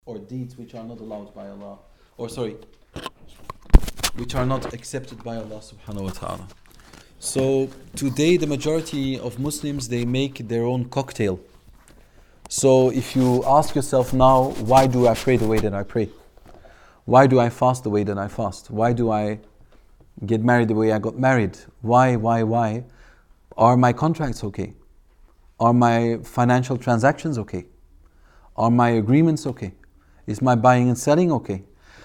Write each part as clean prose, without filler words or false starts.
or deeds which are not allowed by Allah, which are not accepted by Allah subhanahu wa ta'ala. So today the majority of Muslims, they make their own cocktail. So if you ask yourself now, why do I pray the way that I pray? Why do I fast the way that I fast? Why do I get married the way I got married? Why? Are my contracts okay? Are my financial transactions okay? Are my agreements okay? Is my buying and selling okay?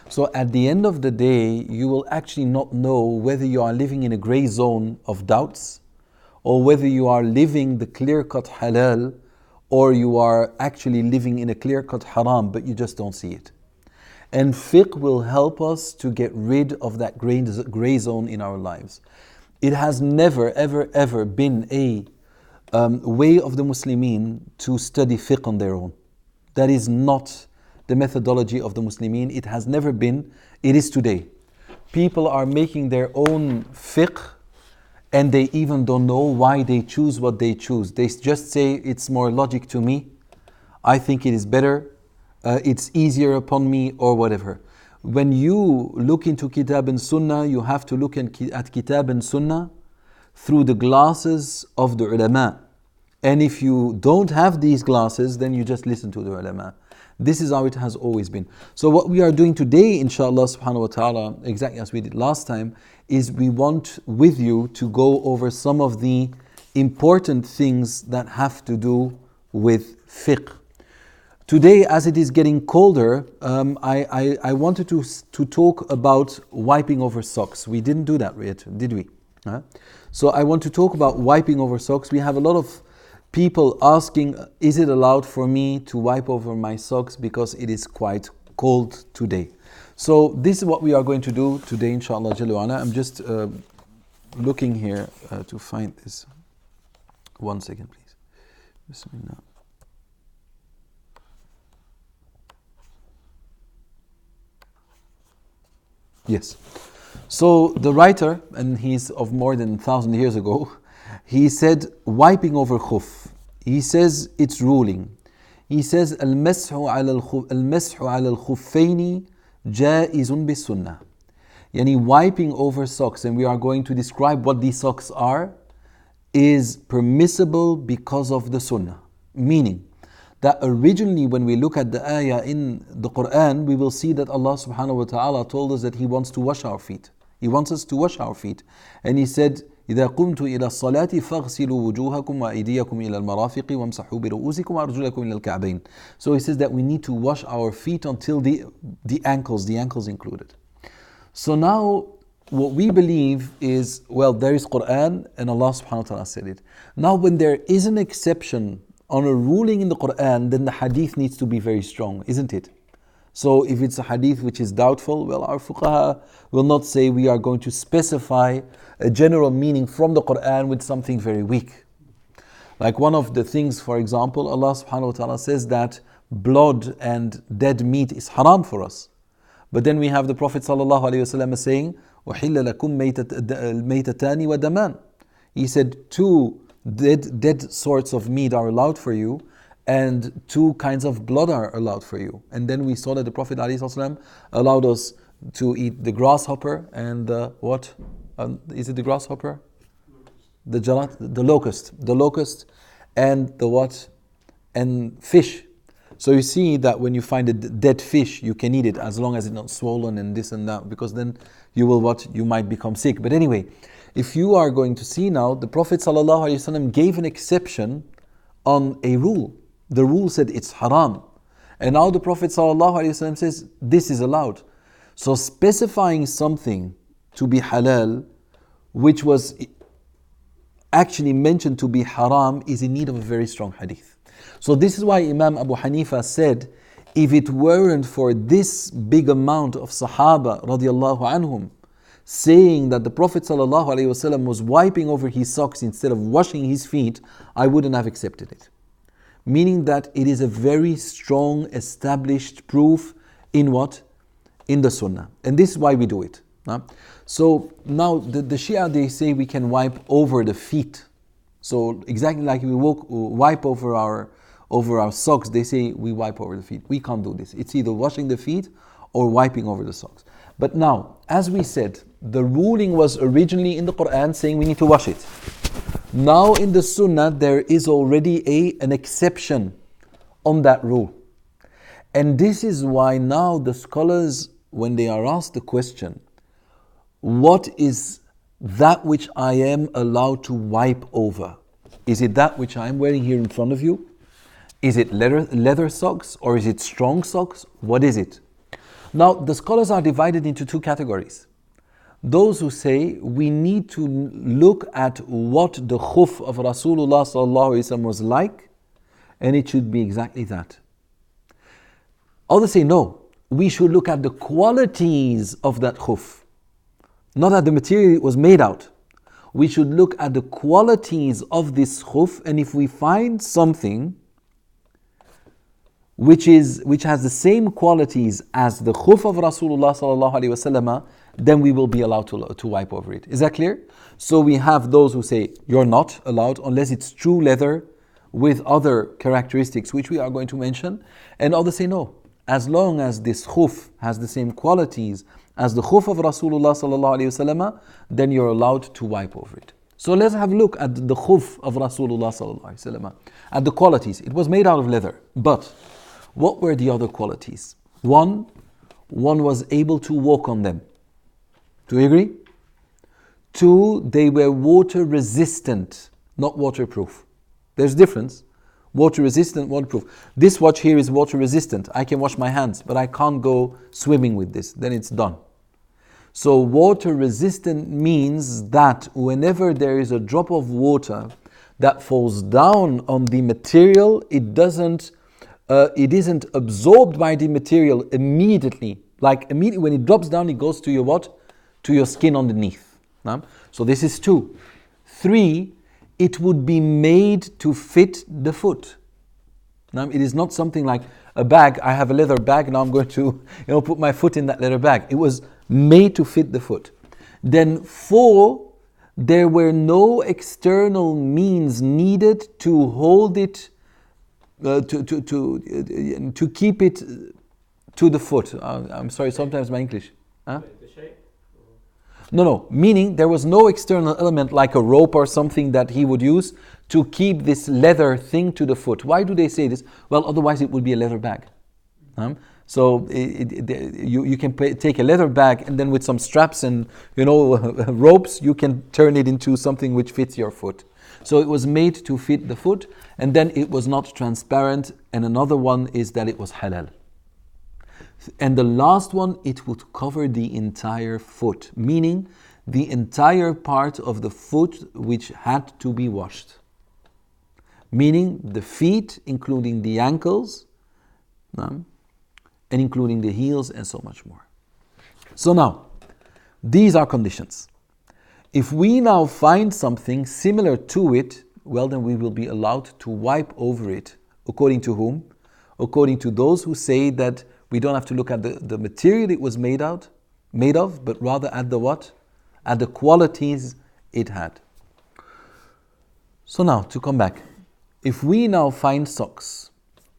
So at the end of the day, you will actually not know whether you are living in a gray zone of doubts or whether you are living the clear-cut halal or you are actually living in a clear-cut haram, but you just don't see it. And fiqh will help us to get rid of that gray zone in our lives. It has never, ever been a way of the Muslimin to study fiqh on their own. That is not the methodology of the Muslimin. It has never been. It is today. People are making their own fiqh and they even don't know why they choose what they choose. They just say it's more logic to me. I think it is better. It's easier upon me or whatever. When you look into Kitab and Sunnah, you have to look at Kitab and Sunnah through the glasses of the ulama. And if you don't have these glasses, then you just listen to the ulama. This is how it has always been. So what we are doing today, inshallah subhanahu wa ta'ala, exactly as we did last time, is we want with you to go over some of the important things that have to do with fiqh. Today, as it is getting colder, I wanted to talk about wiping over socks. We didn't do that yet, did we? So I want to talk about wiping over socks. We have a lot of people asking, is it allowed for me to wipe over my socks because it is quite cold today? So this is what we are going to do today, inshallah jalla wa ala. I'm just looking here to find this. 1 second, please. Bismillah. Yes. So the writer, and he's of more than 1,000 years ago, he said wiping over khuf. He says it's ruling. He says al-mashu ala al-khuffaini jaizun bis-sunnah. Yani wiping over socks, and we are going to describe what these socks are, is permissible because of the sunnah. Meaning that originally when we look at the ayah in the Quran, we will see that Allah subhanahu wa ta'ala told us that He wants to wash our feet. He wants us to wash our feet. And He said, إذا قمت إلى الصلاة فاغسلوا وجوهكم وأيديكم إلى المرافق وامسحوا برؤوسكم وأرجلكم إلى الكعبين. So He says that we need to wash our feet until the ankles included. So now what we believe is, well, there is Quran and Allah subhanahu wa ta'ala said it. Now when there is an exception on a ruling in the Quran, then the hadith needs to be very strong, isn't it? So if it's a hadith which is doubtful, well, our fuqaha will not say we are going to specify a general meaning from the Quran with something very weak. Like one of the things, for example, Allah subhanahu wa ta'ala says that blood and dead meat is haram for us. But then we have the Prophet sallallahu alaihi wasallam saying, وَحِلَّ لَكُمْ مَيْتَتَانِ وَدَمَانِ. He said two dead sorts of meat are allowed for you, and two kinds of blood are allowed for you. And then we saw that the Prophet ﷺ allowed us to eat the grasshopper and what? Is it the grasshopper? The locust, and the what? And fish. So you see that when you find a dead fish, you can eat it as long as it's not swollen and this and that, because then you will what? You might become sick. But anyway, if you are going to see now, the Prophet ﷺ gave an exception on a rule. The rule said it's haram. And now the Prophet ﷺ says this is allowed. So specifying something to be halal, which was actually mentioned to be haram, is in need of a very strong hadith. So this is why Imam Abu Hanifa said, if it weren't for this big amount of Sahaba radiallahu anhum saying that the Prophet ﷺ was wiping over his socks instead of washing his feet, I wouldn't have accepted it. Meaning that it is a very strong established proof in what? In the Sunnah. And this is why we do it. So now the Shia, they say we can wipe over the feet. So exactly like we wipe over over our socks, they say we wipe over the feet. We can't do this. It's either washing the feet or wiping over the socks. But now, as we said, the ruling was originally in the Quran saying we need to wash it. Now in the Sunnah, there is already an exception on that rule. And this is why now the scholars, when they are asked the question, what is that which I am allowed to wipe over? Is it that which I'm wearing here in front of you? Is it leather socks or is it strong socks? What is it? Now, the scholars are divided into two categories. Those who say we need to look at what the khuf of Rasulullah sallallahu alaihi wasallam was like, and it should be exactly that. Others say no, we should look at the qualities of that khuf, not at the material it was made out. We should look at the qualities of this khuf, and if we find something which has the same qualities as the khuf of Rasulullah sallallahu alaihi wasallam, then we will be allowed to wipe over it. Is that clear? So we have those who say you're not allowed unless it's true leather with other characteristics which we are going to mention, and others say no. As long as this khuf has the same qualities as the khuf of Rasulullah sallallahu alaihi wasallam, then you're allowed to wipe over it. So let's have a look at the khuf of Rasulullah sallallahu alaihi wasallam, at the qualities. It was made out of leather, but what were the other qualities? One was able to walk on them. Do you agree? Two, they were water resistant, not waterproof. There's a difference. Water resistant, waterproof. This watch here is water resistant. I can wash my hands, but I can't go swimming with this. Then it's done. So water resistant means that whenever there is a drop of water that falls down on the material, it isn't absorbed by the material immediately. Like immediately when it drops down, it goes to your what? To your skin underneath. So this is two. Three, it would be made to fit the foot. It is not something like a bag. I have a leather bag, now I'm going to put my foot in that leather bag. It was made to fit the foot. Then four, there were no external means needed to hold it, to keep it to the foot. I'm sorry, sometimes my English. Huh? No, meaning there was no external element like a rope or something that he would use to keep this leather thing to the foot. Why do they say this? Well, otherwise it would be a leather bag. So you can take a leather bag and then with some straps and ropes, you can turn it into something which fits your foot. So it was made to fit the foot, and then it was not transparent, and another one is that it was halal. And the last one, it would cover the entire foot, meaning the entire part of the foot which had to be washed. Meaning the feet, including the ankles, and including the heels and so much more. So now, these are conditions. If we now find something similar to it, well then we will be allowed to wipe over it. According to whom? According to those who say that we don't have to look at the material it was made of, but rather at the what? At the qualities it had. So now, to come back. If we now find socks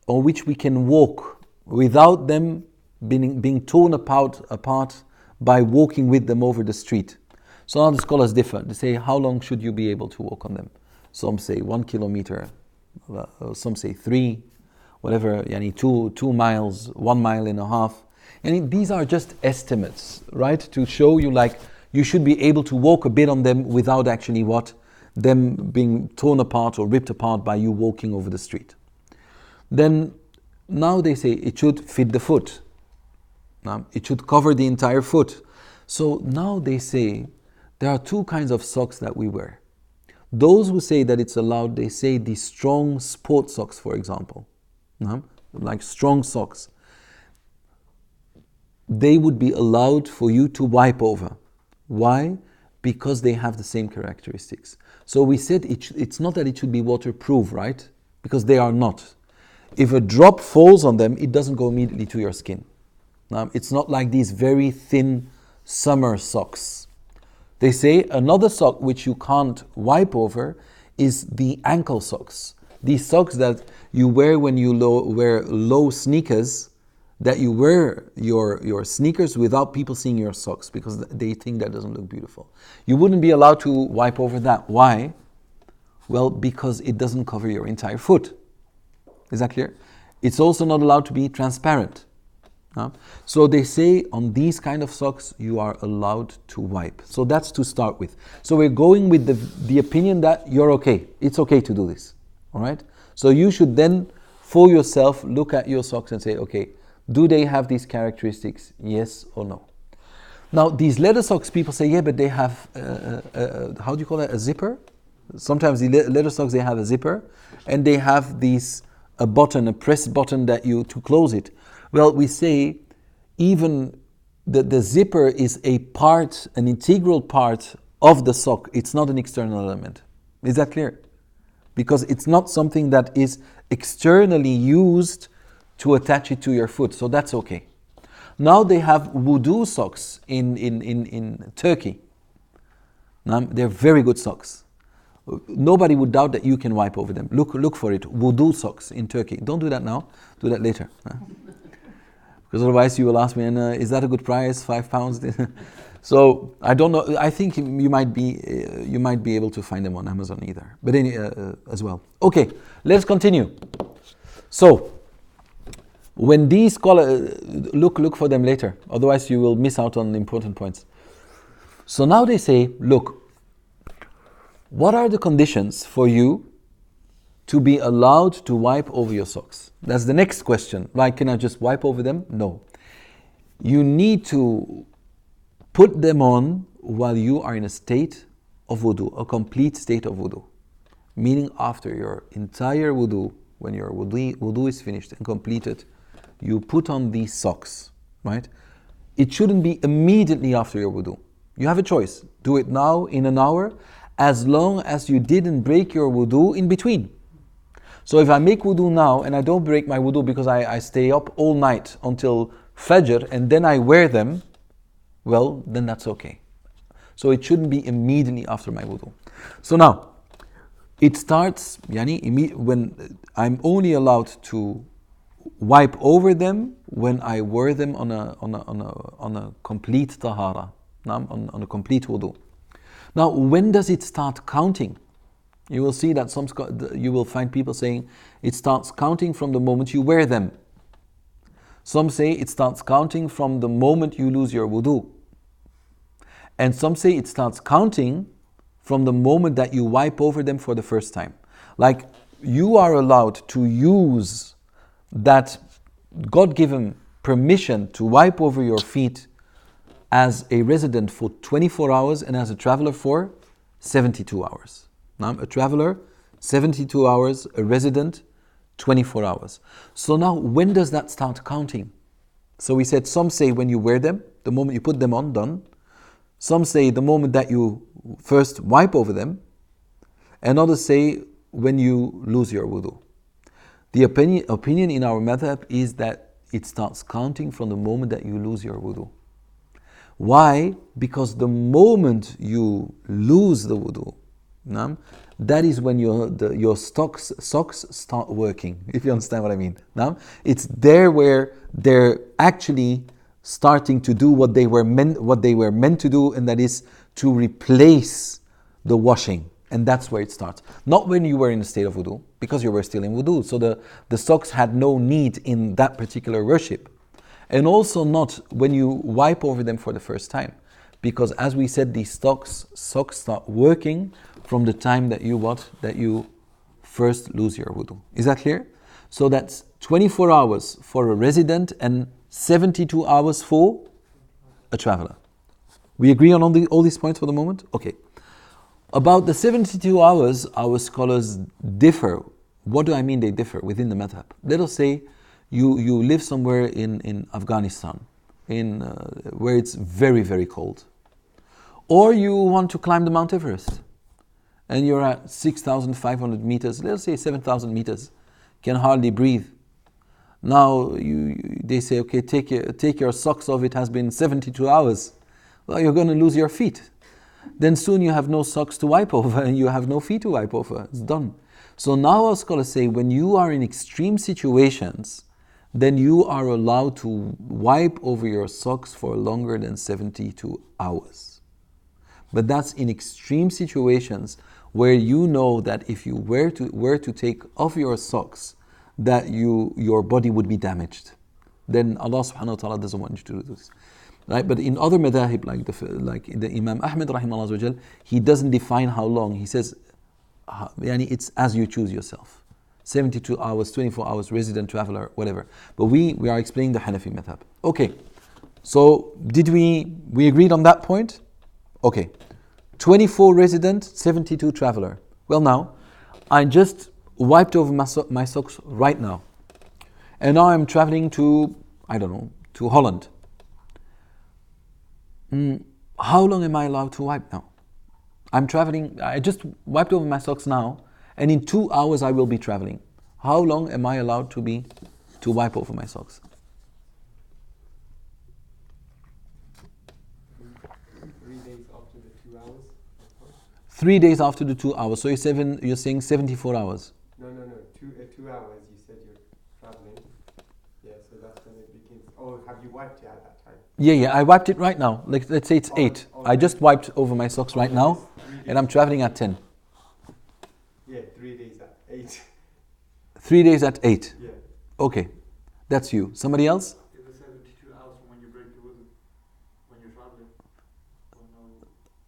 on which we can walk without them being torn apart by walking with them over the street. So now the scholars differ. They say, how long should you be able to walk on them? Some say 1 kilometer, some say 3, whatever, 2 miles, 1.5 miles. And these are just estimates, right? To show you like you should be able to walk a bit on them without actually what? Them being torn apart or ripped apart by you walking over the street. Then now they say it should fit the foot. It should cover the entire foot. So now they say there are two kinds of socks that we wear. Those who say that it's allowed, they say the strong sport socks, for example. Like strong socks. They would be allowed for you to wipe over. Why? Because they have the same characteristics. So we said it's not that it should be waterproof, right? Because they are not. If a drop falls on them, it doesn't go immediately to your skin. It's not like these very thin summer socks. They say another sock which you can't wipe over is the ankle socks. These socks that you wear when you wear low sneakers, that you wear your sneakers without people seeing your socks because they think that doesn't look beautiful. You wouldn't be allowed to wipe over that. Why? Well, because it doesn't cover your entire foot. Is that clear? It's also not allowed to be transparent. So they say on these kind of socks you are allowed to wipe. So that's to start with. So we're going with the opinion that you're okay. It's okay to do this. All right? So you should then, for yourself, look at your socks and say, okay, do they have these characteristics? Yes or no? Now, these leather socks, people say, yeah, but they have, how do you call it, a zipper? Sometimes the leather socks, they have a zipper, and they have a button, a press button to close it. Well, we say even the zipper is an integral part of the sock. It's not an external element. Is that clear? Because it's not something that is externally used to attach it to your foot. So that's okay. Now they have wudu socks in Turkey. Now, they're very good socks. Nobody would doubt that you can wipe over them. Look for it. Wudu socks in Turkey. Don't do that now. Do that later. Because otherwise you will ask me, is that a good price? £5? So I don't know. I think you might be able to find them on Amazon either. But as well. Okay, let's continue. So when these scholars look for them later. Otherwise you will miss out on important points. So now they say, look, what are the conditions for you to be allowed to wipe over your socks? That's the next question. Like, can I just wipe over them? No. You need to put them on while you are in a state of wudu, a complete state of wudu. Meaning after your entire wudu, when your wudu is finished and completed, you put on these socks, right? It shouldn't be immediately after your wudu. You have a choice. Do it now, in an hour, as long as you didn't break your wudu in between. So if I make wudu now and I don't break my wudu because I stay up all night until Fajr and then I wear them, well, then that's okay. So it shouldn't be immediately after my wudu. So now, it starts, when I'm only allowed to wipe over them when I wear them on a complete tahara, on a complete wudu. Now, when does it start counting? You will see that you will find people saying it starts counting from the moment you wear them. Some say it starts counting from the moment you lose your wudu. And some say it starts counting from the moment that you wipe over them for the first time. Like, you are allowed to use that God-given permission to wipe over your feet as a resident for 24 hours and as a traveler for 72 hours. Now, a traveler, 72 hours, a resident, 24 hours. So now, when does that start counting? So we said some say when you wear them, the moment you put them on, done. Some say the moment that you first wipe over them. And others say when you lose your wudu. The opinion in our madhab is that it starts counting from the moment that you lose your wudu. Why? Because the moment you lose the wudu, that is when your socks start working, if you understand what I mean. It's there where they're actually starting to do what they were meant to do, and that is to replace the washing. And that's where it starts. Not when you were in a state of wudu, because you were still in wudu. So the socks had no need in that particular worship. And also not when you wipe over them for the first time. Because as we said, these socks start working from the time that you first lose your wudu. Is that clear? So that's 24 hours for a resident and 72 hours for a traveler. We agree on all these points for the moment? Okay. About the 72 hours, our scholars differ. What do I mean they differ within the madhab? Let us say you live somewhere in Afghanistan, where it's very, very cold. Or you want to climb the Mount Everest, and you're at 6,500 meters, let's say 7,000 meters, can hardly breathe. Now they say, okay, take your socks off, it has been 72 hours. Well, you're going to lose your feet. Then soon you have no socks to wipe over and you have no feet to wipe over. It's done. So now our scholars say when you are in extreme situations, then you are allowed to wipe over your socks for longer than 72 hours. But that's in extreme situations where you know that if you were to take off your socks, that your body would be damaged. Then Allah subhanahu wa ta'ala doesn't want you to do this. Right? But in other madahib, like the Imam Ahmed rahimahullah, he doesn't define how long. He says, it's as you choose yourself. 72 hours, 24 hours, resident, traveler, whatever. But we are explaining the Hanafi madhab. Okay, so did we agreed on that point? Okay, 24 resident, 72 traveler. Well now, I just wiped over my socks right now. And now I'm traveling to, to Holland. How long am I allowed to wipe now? I'm traveling, I just wiped over my socks now, and in 2 hours I will be traveling. How long am I allowed to wipe over my socks? 3 days after the 2 hours. 3 days after the 2 hours. So you're saying 74 hours. No. 2 hours. You said you're traveling. Yeah, so that's when it begins. Oh, have you wiped it at that time? Yeah. I wiped it right now. Let's say it's 8. I just wiped over my socks right now, and I'm traveling at 10. Yeah, 3 days at 8. 3 days at 8. Yeah. Okay, that's you. Somebody else? It was 72 hours from when you break the wudu, when you're traveling.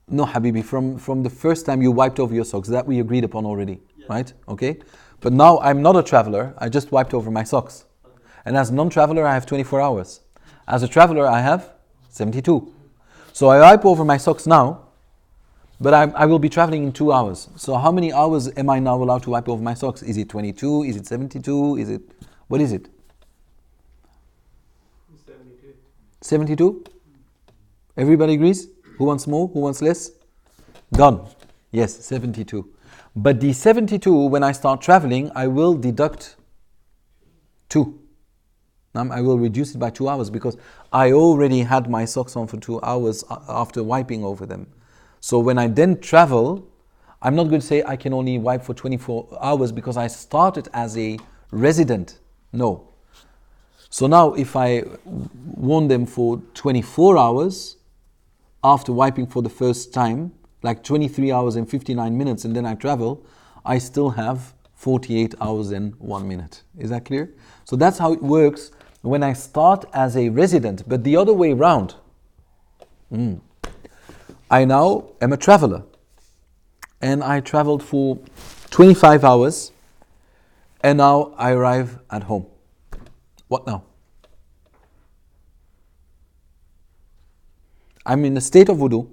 No, Habibi, from the first time you wiped over your socks, that we agreed upon already, right? Okay, but now I'm not a traveler, I just wiped over my socks. And as a non-traveler, I have 24 hours. As a traveler, I have 72. So I wipe over my socks now, but I will be traveling in 2 hours. So how many hours am I now allowed to wipe over my socks? Is it 22? Is it 72? What is it? 72. 72? Everybody agrees? Who wants more? Who wants less? Done. Yes, 72. But the 72, when I start traveling, I will deduct 2. I will reduce it by 2 hours because I already had my socks on for 2 hours after wiping over them. So when I then travel, I'm not going to say I can only wipe for 24 hours because I started as a resident. No. So now if I worn them for 24 hours after wiping for the first time, like 23 hours and 59 minutes, and then I travel, I still have 48 hours and 1 minute. Is that clear? So that's how it works when I start as a resident. But the other way around, I now am a traveler, and I traveled for 25 hours, and now I arrive at home. What now? I'm in a state of wudu,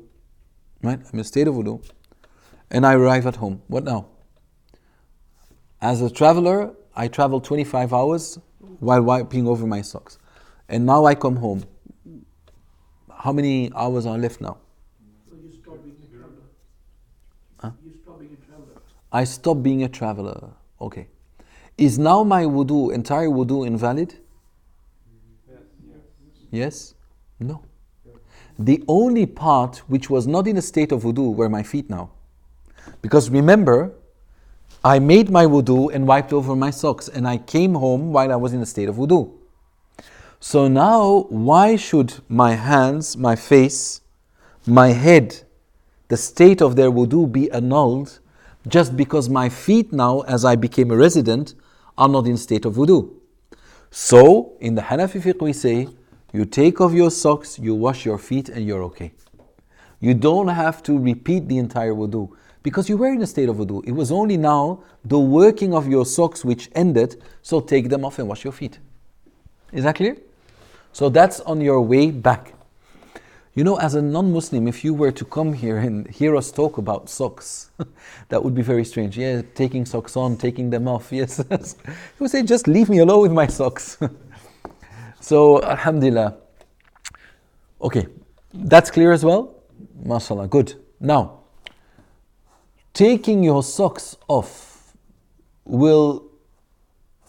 right? I'm in a state of wudu, and I arrive at home. What now? As a traveler, I traveled 25 hours while wiping over my socks, and now I come home. How many hours are left now? So you stop being a traveler. Huh? You stop being a traveler. I stop being a traveler. Okay. Is now my wudu, entire wudu, invalid? Yes? No. The only part which was not in a state of wudu were my feet now. Because remember, I made my wudu and wiped over my socks, and I came home while I was in a state of wudu. So now, why should my hands, my face, my head, the state of their wudu be annulled just because my feet now, as I became a resident, are not in state of wudu? So, in the Hanafi fiqh we say, you take off your socks, you wash your feet, and you're okay. You don't have to repeat the entire wudu because you were in a state of wudu. It was only now the working of your socks which ended, so take them off and wash your feet. Is that clear? So that's on your way back. You know, as a non-Muslim, if you were to come here and hear us talk about socks, that would be very strange. Yeah, taking socks on, taking them off, yes. You would say, just leave me alone with my socks. So, alhamdulillah. Okay, that's clear as well? MashaAllah, good. Now, taking your socks off will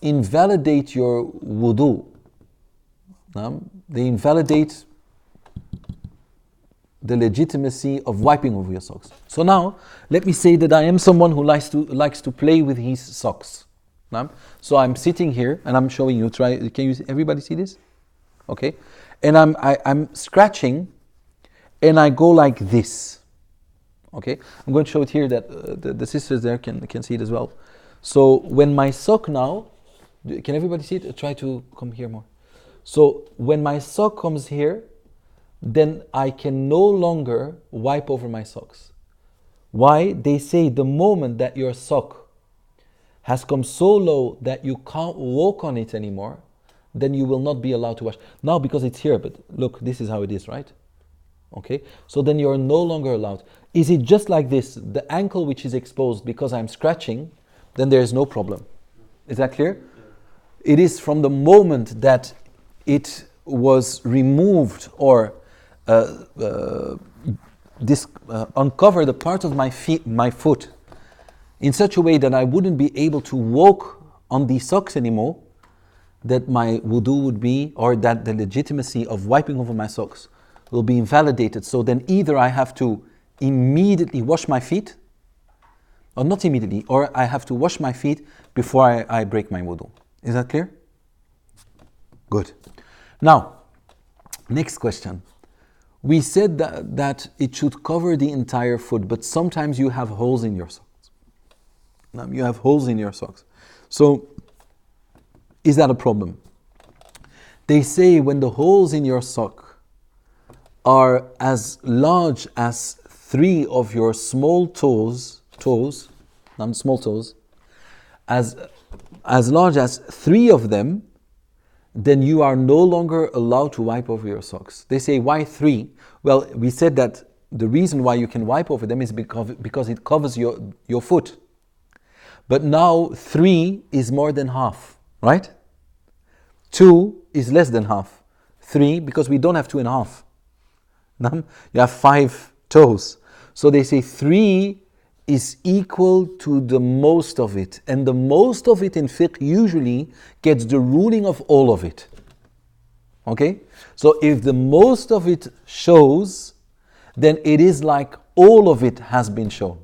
invalidate your wudu. They invalidate the legitimacy of wiping over your socks. So now, let me say that I am someone who likes to play with his socks. So I'm sitting here and I'm showing you. Everybody see this? Okay, and I'm scratching, and I go like this. Okay, I'm going to show it here that the sisters there can see it as well. So when my sock now, can everybody see it? Try to come here more. So when my sock comes here, then I can no longer wipe over my socks. Why? They say the moment that your sock has come so low that you can't walk on it anymore, then you will not be allowed to wash. Now because it's here, but look, this is how it is, right? Okay, so then you're no longer allowed. Is it just like this, the ankle which is exposed because I'm scratching, then there is no problem. Is that clear? Yeah. It is from the moment that it was removed or uncover the part of my foot in such a way that I wouldn't be able to walk on these socks anymore, that my wudu would be, or that the legitimacy of wiping over my socks will be invalidated. So then either I have to immediately wash my feet, or not immediately, or I have to wash my feet before I break my wudu. Is that clear? Good. Now, next question. We said that it should cover the entire foot, but sometimes you have holes in your socks. Now, you have holes in your socks. So, is that a problem? They say when the holes in your sock are as large as 3 of your small toes, as large as 3 of them, then you are no longer allowed to wipe over your socks. They say, why 3? Well, we said that the reason why you can wipe over them is because it covers your foot. But now 3 is more than half, right? 2 is less than half. 3, because we don't have 2.5. You have 5 toes. So they say 3 is equal to the most of it. And the most of it in fiqh usually gets the ruling of all of it. Okay? So if the most of it shows, then it is like all of it has been shown.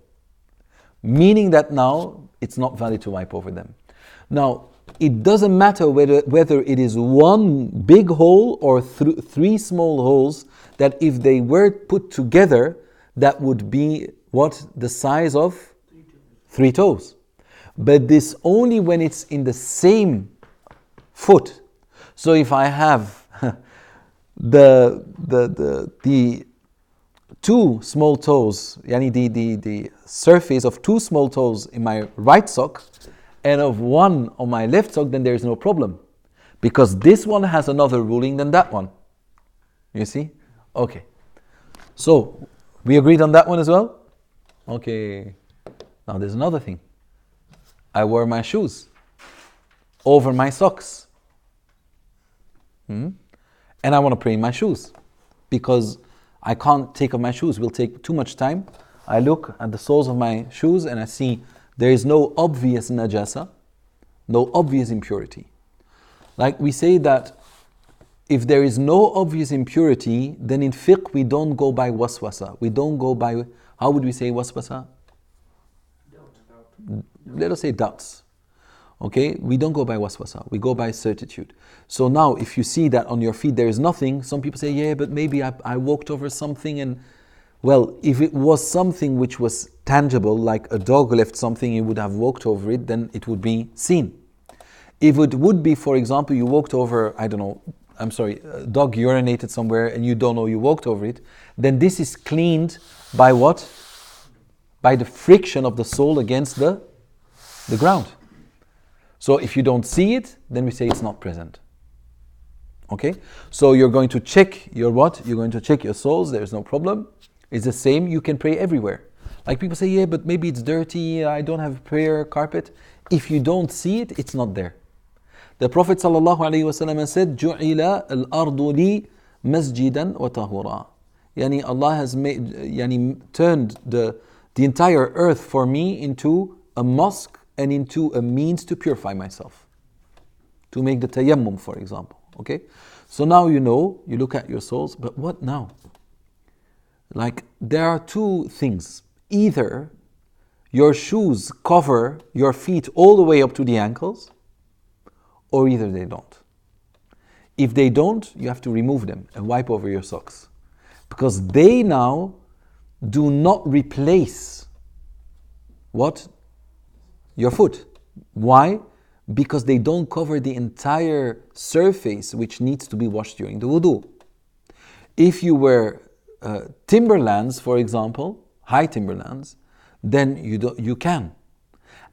Meaning that now it's not valid to wipe over them. Now, it doesn't matter whether it is 1 big hole or 3 small holes, that if they were put together, that would be what? The size of 3 toes. But this only when it's in the same foot. So if I have the 2 small toes, the surface of 2 small toes in my right sock and of 1 on my left sock, then there is no problem. Because this one has another ruling than that one. You see? Okay. So, we agreed on that one as well? Okay. Now there's another thing. I wear my shoes over my socks. And I want to pray in my shoes. Because I can't take off my shoes. It will take too much time. I look at the soles of my shoes and I see there is no obvious najasa, no obvious impurity. Like we say that if there is no obvious impurity, then in fiqh we don't go by waswasa. We don't go by, how would we say waswasa? Let us say doubts. Okay, we don't go by waswasa, we go by certitude. So now if you see that on your feet there is nothing, some people say, yeah, but maybe I walked over something, and well, if it was something which was tangible, like a dog left something, you would have walked over it, then it would be seen. If it would be, for example, you walked over, a dog urinated somewhere and you don't know you walked over it, then this is cleaned by what? By the friction of the sole against the ground. So if you don't see it, then we say it's not present. Okay? So you're going to check your what? You're going to check your soles, there's no problem. It's the same, you can pray everywhere. Like people say, yeah, but maybe it's dirty, I don't have a prayer carpet. If you don't see it, it's not there. The Prophet ﷺ said, جُعِلَ الْأَرْضُ لِي مَسْجِدًا وَطَهُورًا. Yani Allah has turned the entire earth for me into a mosque and into a means to purify myself. To make the tayammum, for example. Okay? So now you know, you look at your souls, but what now? Like, there are two things. Either your shoes cover your feet all the way up to the ankles, or either they don't. If they don't, you have to remove them and wipe over your socks. Because they now do not replace what? Your foot. Why? Because they don't cover the entire surface which needs to be washed during the wudu. If you wear timberlands, for example, high timberlands, then you can.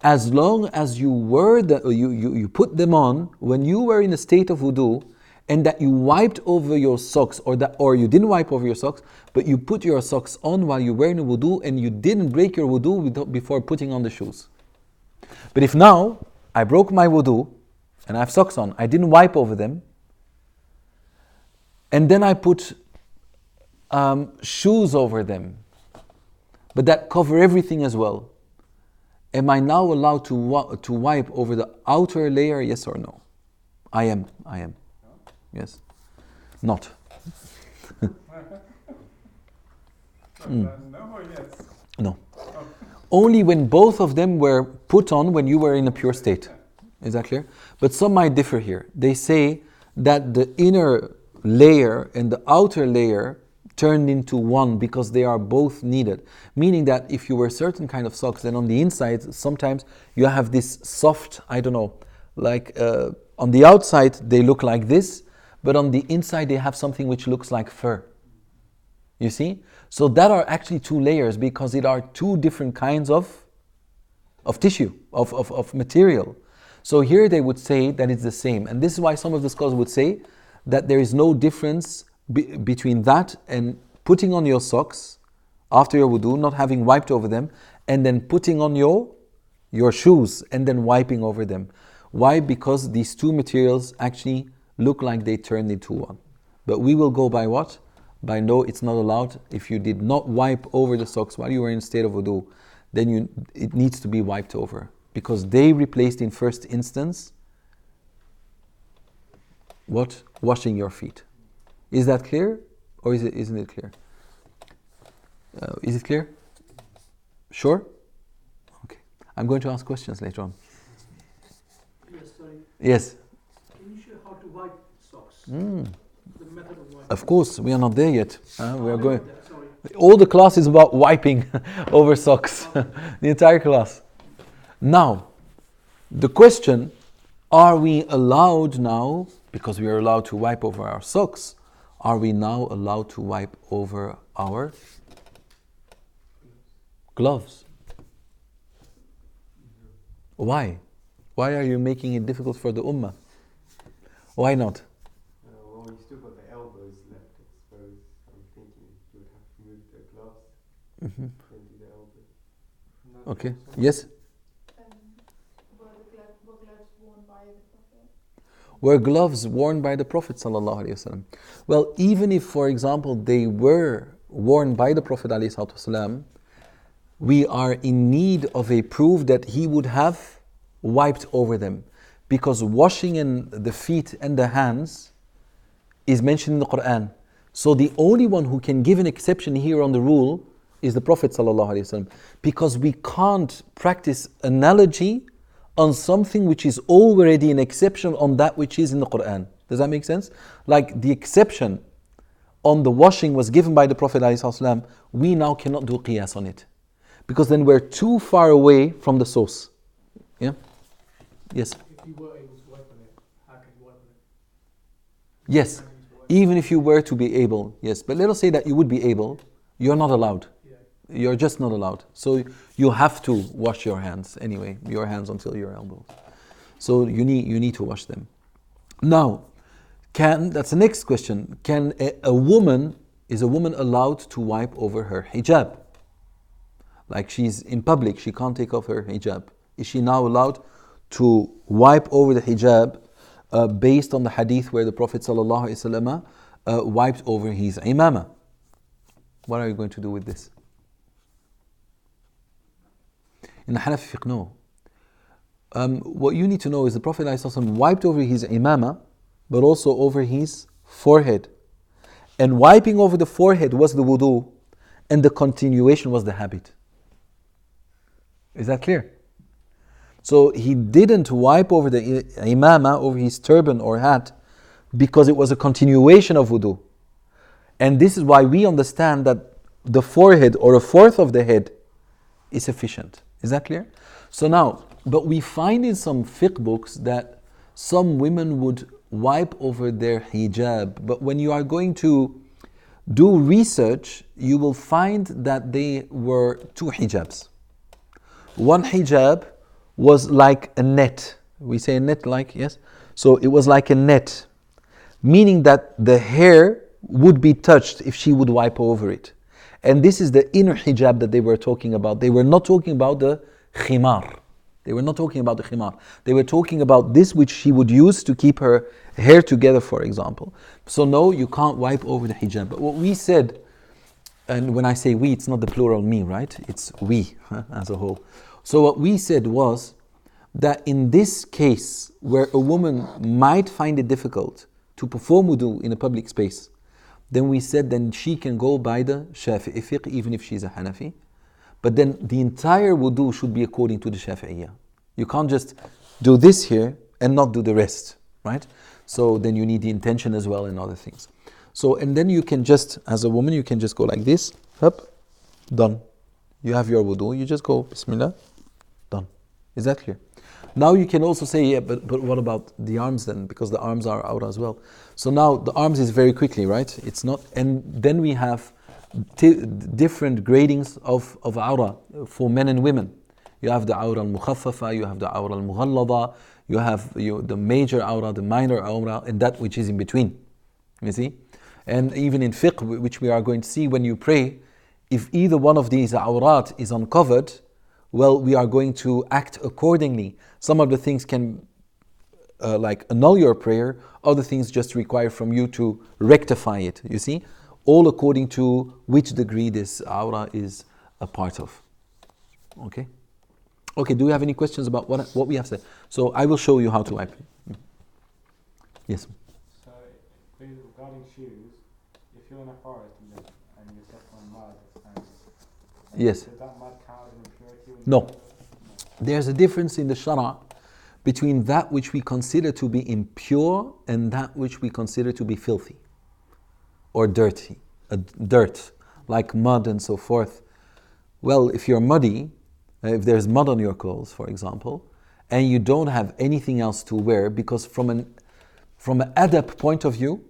As long as you put them on when you were in a state of wudu, and that you wiped over your socks, or you didn't wipe over your socks, but you put your socks on while you were in a wudu, and you didn't break your wudu before putting on the shoes. But if now I broke my wudu and I have socks on, I didn't wipe over them, and then I put shoes over them, but that cover everything as well, am I now allowed to wipe over the outer layer? Yes or no? I am. Yes. Not. No or yes? No. Only when both of them were put on when you were in a pure state. Is that clear? But some might differ here. They say that the inner layer and the outer layer turned into one because they are both needed. Meaning that if you wear certain kind of socks, then on the inside, sometimes you have this soft, like on the outside they look like this, but on the inside they have something which looks like fur. You see? So that are actually two layers because it are two different kinds of tissue, of material. So here they would say that it's the same. And this is why some of the scholars would say that there is no difference between that and putting on your socks after your wudu, not having wiped over them, and then putting on your shoes and then wiping over them. Why? Because these two materials actually look like they turned into one. But we will go by what? By no, it's not allowed. If you did not wipe over the socks while you were in a state of wudu, then it needs to be wiped over. Because they replaced in first instance what? Washing your feet. Is that clear? Or isn't it clear? Is it clear? Sure? Okay. I'm going to ask questions later on. Yes, sorry. Yes. Can you show how to wipe socks? The method of wiping. Of course, we are not there yet. We are going. Sorry. All the class is about wiping over socks. The entire class. Now, the question, are we allowed now, because we are allowed to wipe over our socks, are we now allowed to wipe over our gloves? Why? Why are you making it difficult for the ummah? Why not? Well, you still got the elbows left exposed. I'm thinking you would have to move the gloves and do the elbows. Okay. Yes? Were gloves worn by the Prophet sallallahu alaihi wasallam? Well, even if, for example, they were worn by the Prophet alaihi wasallam, we are in need of a proof that he would have wiped over them, because washing in the feet and the hands is mentioned in the Quran. So the only one who can give an exception here on the rule is the Prophet sallallahu alaihi wasallam, because we can't practice analogy on something which is already an exception on that which is in the Quran. Does that make sense? Like the exception on the washing was given by the Prophet ﷺ, we now cannot do qiyas on it, because then we're too far away from the source. Yeah? Yes? If you were able to wipe on it, how can you wipe on it? Yes. Even if you were to be able, yes. But let us say that you would be able, you're not allowed. You're just not allowed. So you have to wash your hands anyway, your hands until your elbows. So you need to wash them. Now, that's the next question. Is a woman allowed to wipe over her hijab? Like she's in public, she can't take off her hijab. Is she now allowed to wipe over the hijab based on the hadith where the Prophet ﷺ wiped over his imama? What are you going to do with this? In the Hanafi fiqh, no. What you need to know is the Prophet ﷺ wiped over his imama, but also over his forehead. And wiping over the forehead was the wudu, and the continuation was the habit. Is that clear? So he didn't wipe over the imama, over his turban or hat, because it was a continuation of wudu. And this is why we understand that the forehead or a fourth of the head is sufficient. Is that clear? So now, but we find in some fiqh books that some women would wipe over their hijab. But when you are going to do research, you will find that they were two hijabs. One hijab was like a net. We say a net like, yes? So it was like a net, meaning that the hair would be touched if she would wipe over it. And this is the inner hijab that they were talking about. They were not talking about the khimar. They were not talking about the khimar. They were talking about this which she would use to keep her hair together, for example. So no, you can't wipe over the hijab. But what we said, and when I say we, it's not the plural me, right? It's we as a whole. So what we said was that in this case, where a woman might find it difficult to perform wudu in a public space, then we said then she can go by the Shafi'i fiqh even if she's a Hanafi. But then the entire wudu should be according to the Shafi'iyah. You can't just do this here and not do the rest, right? So then you need the intention as well and other things. So, and then you can just, as a woman, you can just go like this, up, done. You have your wudu, you just go, Bismillah, done. Is that clear? Now you can also say, yeah, but what about the arms then? Because the arms are out as well. So now the arms is very quickly, right? It's not, and then we have different gradings of awra for men and women. You have the awra al-mukhaffafa, you have the awra al-mughallada, you have the major awra, the minor awra, and that which is in between. You see? And even in fiqh, which we are going to see when you pray, if either one of these awrat is uncovered, well, we are going to act accordingly. Some of the things can like annul your prayer, other things just require from you to rectify it, you see? All according to which degree this awra is a part of. Okay? Okay, do we have any questions about what we have said? So I will show you how to wipe. Yes? So, regarding shoes, if you're in a forest and you step on mud, yes. Does that mud count as impurity? No. There's a difference in the Shara between that which we consider to be impure and that which we consider to be filthy or dirty, dirt, like mud and so forth. Well, if you're muddy, if there's mud on your clothes, for example, and you don't have anything else to wear, because from an adab point of view,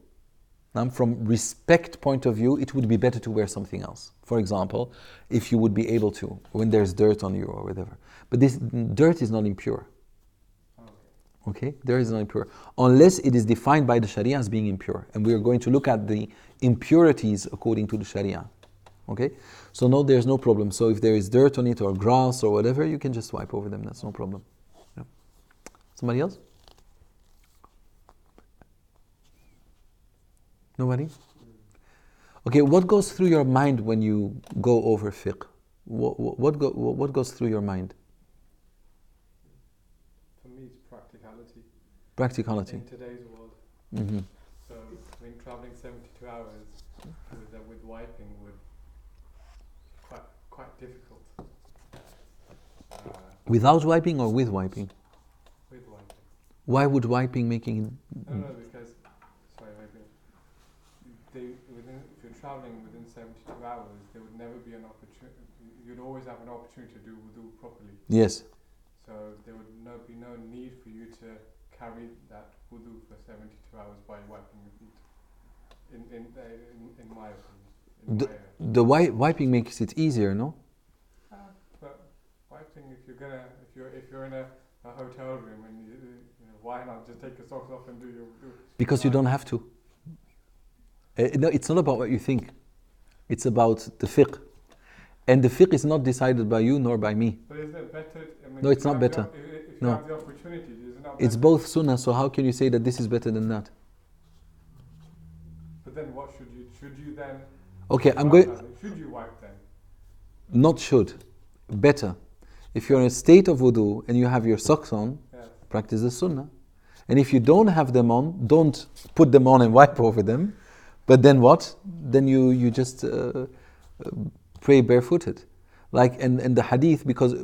from respect point of view, it would be better to wear something else. For example, if you would be able to, when there's dirt on you or whatever. But this dirt is not impure. Okay, dirt is not impure. Unless it is defined by the Sharia as being impure. And we are going to look at the impurities according to the Sharia. Okay, so no, there's no problem. So if there is dirt on it or grass or whatever, you can just wipe over them. That's no problem. Yeah. Somebody else? Nobody? Okay, what goes through your mind when you go over fiqh? What goes through your mind? For me, it's practicality. Practicality. In today's world. Mm-hmm. So, when traveling 72 hours with wiping would quite difficult. Without wiping or with wiping? With wiping. Why would wiping making? No, because if you're traveling within 72 hours, there would never be an opportunity. You'd always have an opportunity to do wudu properly. Yes. So there would be no need for you to carry that wudu for 72 hours by wiping your feet. In my opinion. The wiping makes it easier, no? But wiping, if you're in a hotel room and why not just take your socks off and do your wudu? Because you don't have to. No, it's not about what you think. It's about the fiqh. And the fiqh is not decided by you nor by me. But isn't it better? No, it's not better. If you have the opportunity, is it not better? It's both sunnah, so how can you say that this is better than that? But then what should you then? Okay, Should you wipe then? Not should. Better. If you're in a state of wudu and you have your socks on, practice the sunnah. And if you don't have them on, don't put them on and wipe over them. But then what? Then you just pray barefooted. Like in the hadith, because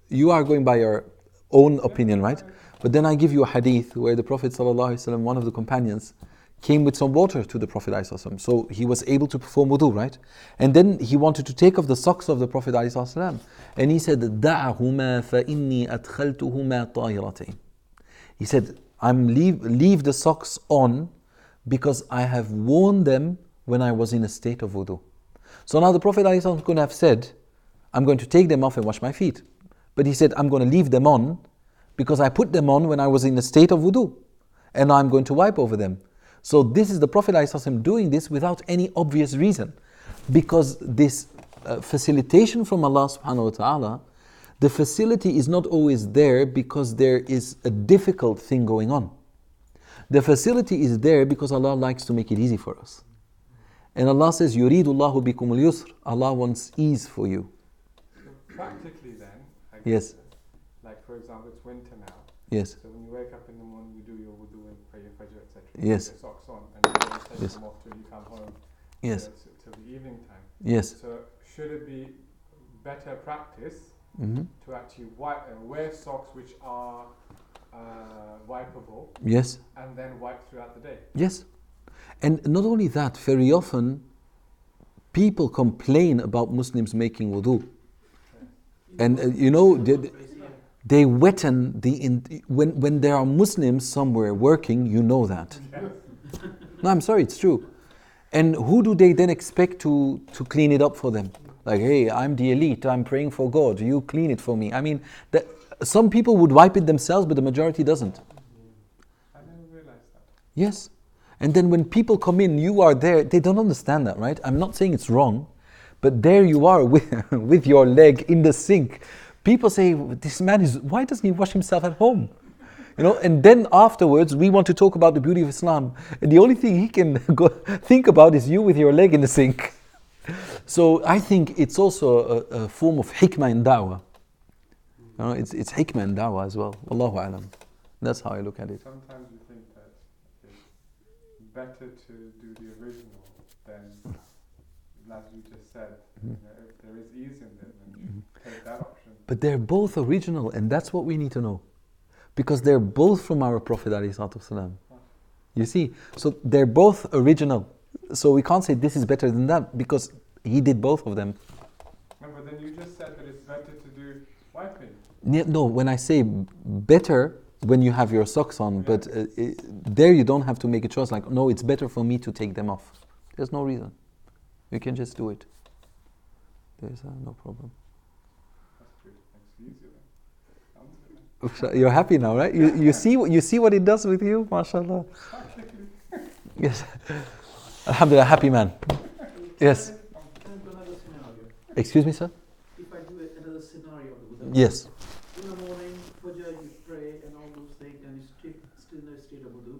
you are going by your own opinion, right? But then I give you a hadith where the Prophet ﷺ, one of the companions, came with some water to the Prophet ﷺ. So he was able to perform wudu, right? And then he wanted to take off the socks of the Prophet ﷺ. And he said, دَعْهُمَا فَإِنِّي أَدْخَلْتُهُمَا طَاهِرَتَيْن. He said, leave the socks on because I have worn them when I was in a state of wudu. So now the Prophet ﷺ could have said, I'm going to take them off and wash my feet. But he said, I'm going to leave them on because I put them on when I was in a state of wudu. And now I'm going to wipe over them. So this is the Prophet ﷺ doing this without any obvious reason. Because this facilitation from Allah subhanahu wa ta'ala, the facility is not always there because there is a difficult thing going on. The facility is there because Allah likes to make it easy for us. And Allah says, يُرِيدُ اللَّهُ بِكُمُ الْيُسْرِ. Allah wants ease for you. Practically then, I guess, Yes. like for example, it's winter now. Yes. So when you wake up in the morning, you do your wudu and pray your fajr, etc. Yes. Put your socks on and you don't take Yes. them off till you come home. Yes. Till the evening time. Yes. So should it be better practice Mm-hmm. to actually wear socks which are wipeable Yes. and then wipe throughout the day? Yes. And not only that, very often people complain about Muslims making wudu. And they wetten when there are Muslims somewhere working, you know that. No, I'm sorry, it's true. And who do they then expect to clean it up for them? Like, hey, I'm the elite, I'm praying for God, you clean it for me. I mean, some people would wipe it themselves, but the majority doesn't. I never realized that. Yes. And then when people come in, you are there, they don't understand that, right? I'm not saying it's wrong, but there you are with your leg in the sink. People say, this man why doesn't he wash himself at home? And then afterwards, we want to talk about the beauty of Islam. And the only thing he can think about is you with your leg in the sink. So I think it's also a form of hikmah in da'wah. It's hikmah in da'wah as well. Wallahu alam. That's how I look at it. Sometimes you think that it's better to do the original than, as you just said, if there is ease in them, then take that option. But they're both original, and that's what we need to know. Because they're both from our Prophet ﷺ. You see? So they're both original. So we can't say this is better than that, because he did both of them. No, but then you just said that it's better to do wiping. No, when I say better, when you have your socks on, but there you don't have to make a choice like, no, it's better for me to take them off. There's no reason. You can just do it. There's no problem. That's good. Makes it easier then. You're happy now, right? You see what it does with you, mashallah. Yes. Alhamdulillah, happy man. Yes. Can I do another scenario? Excuse me, sir? If I do another scenario of the wudu. Yes. In the morning, Fajr, you pray and all those things, and you're still in a state of wudu,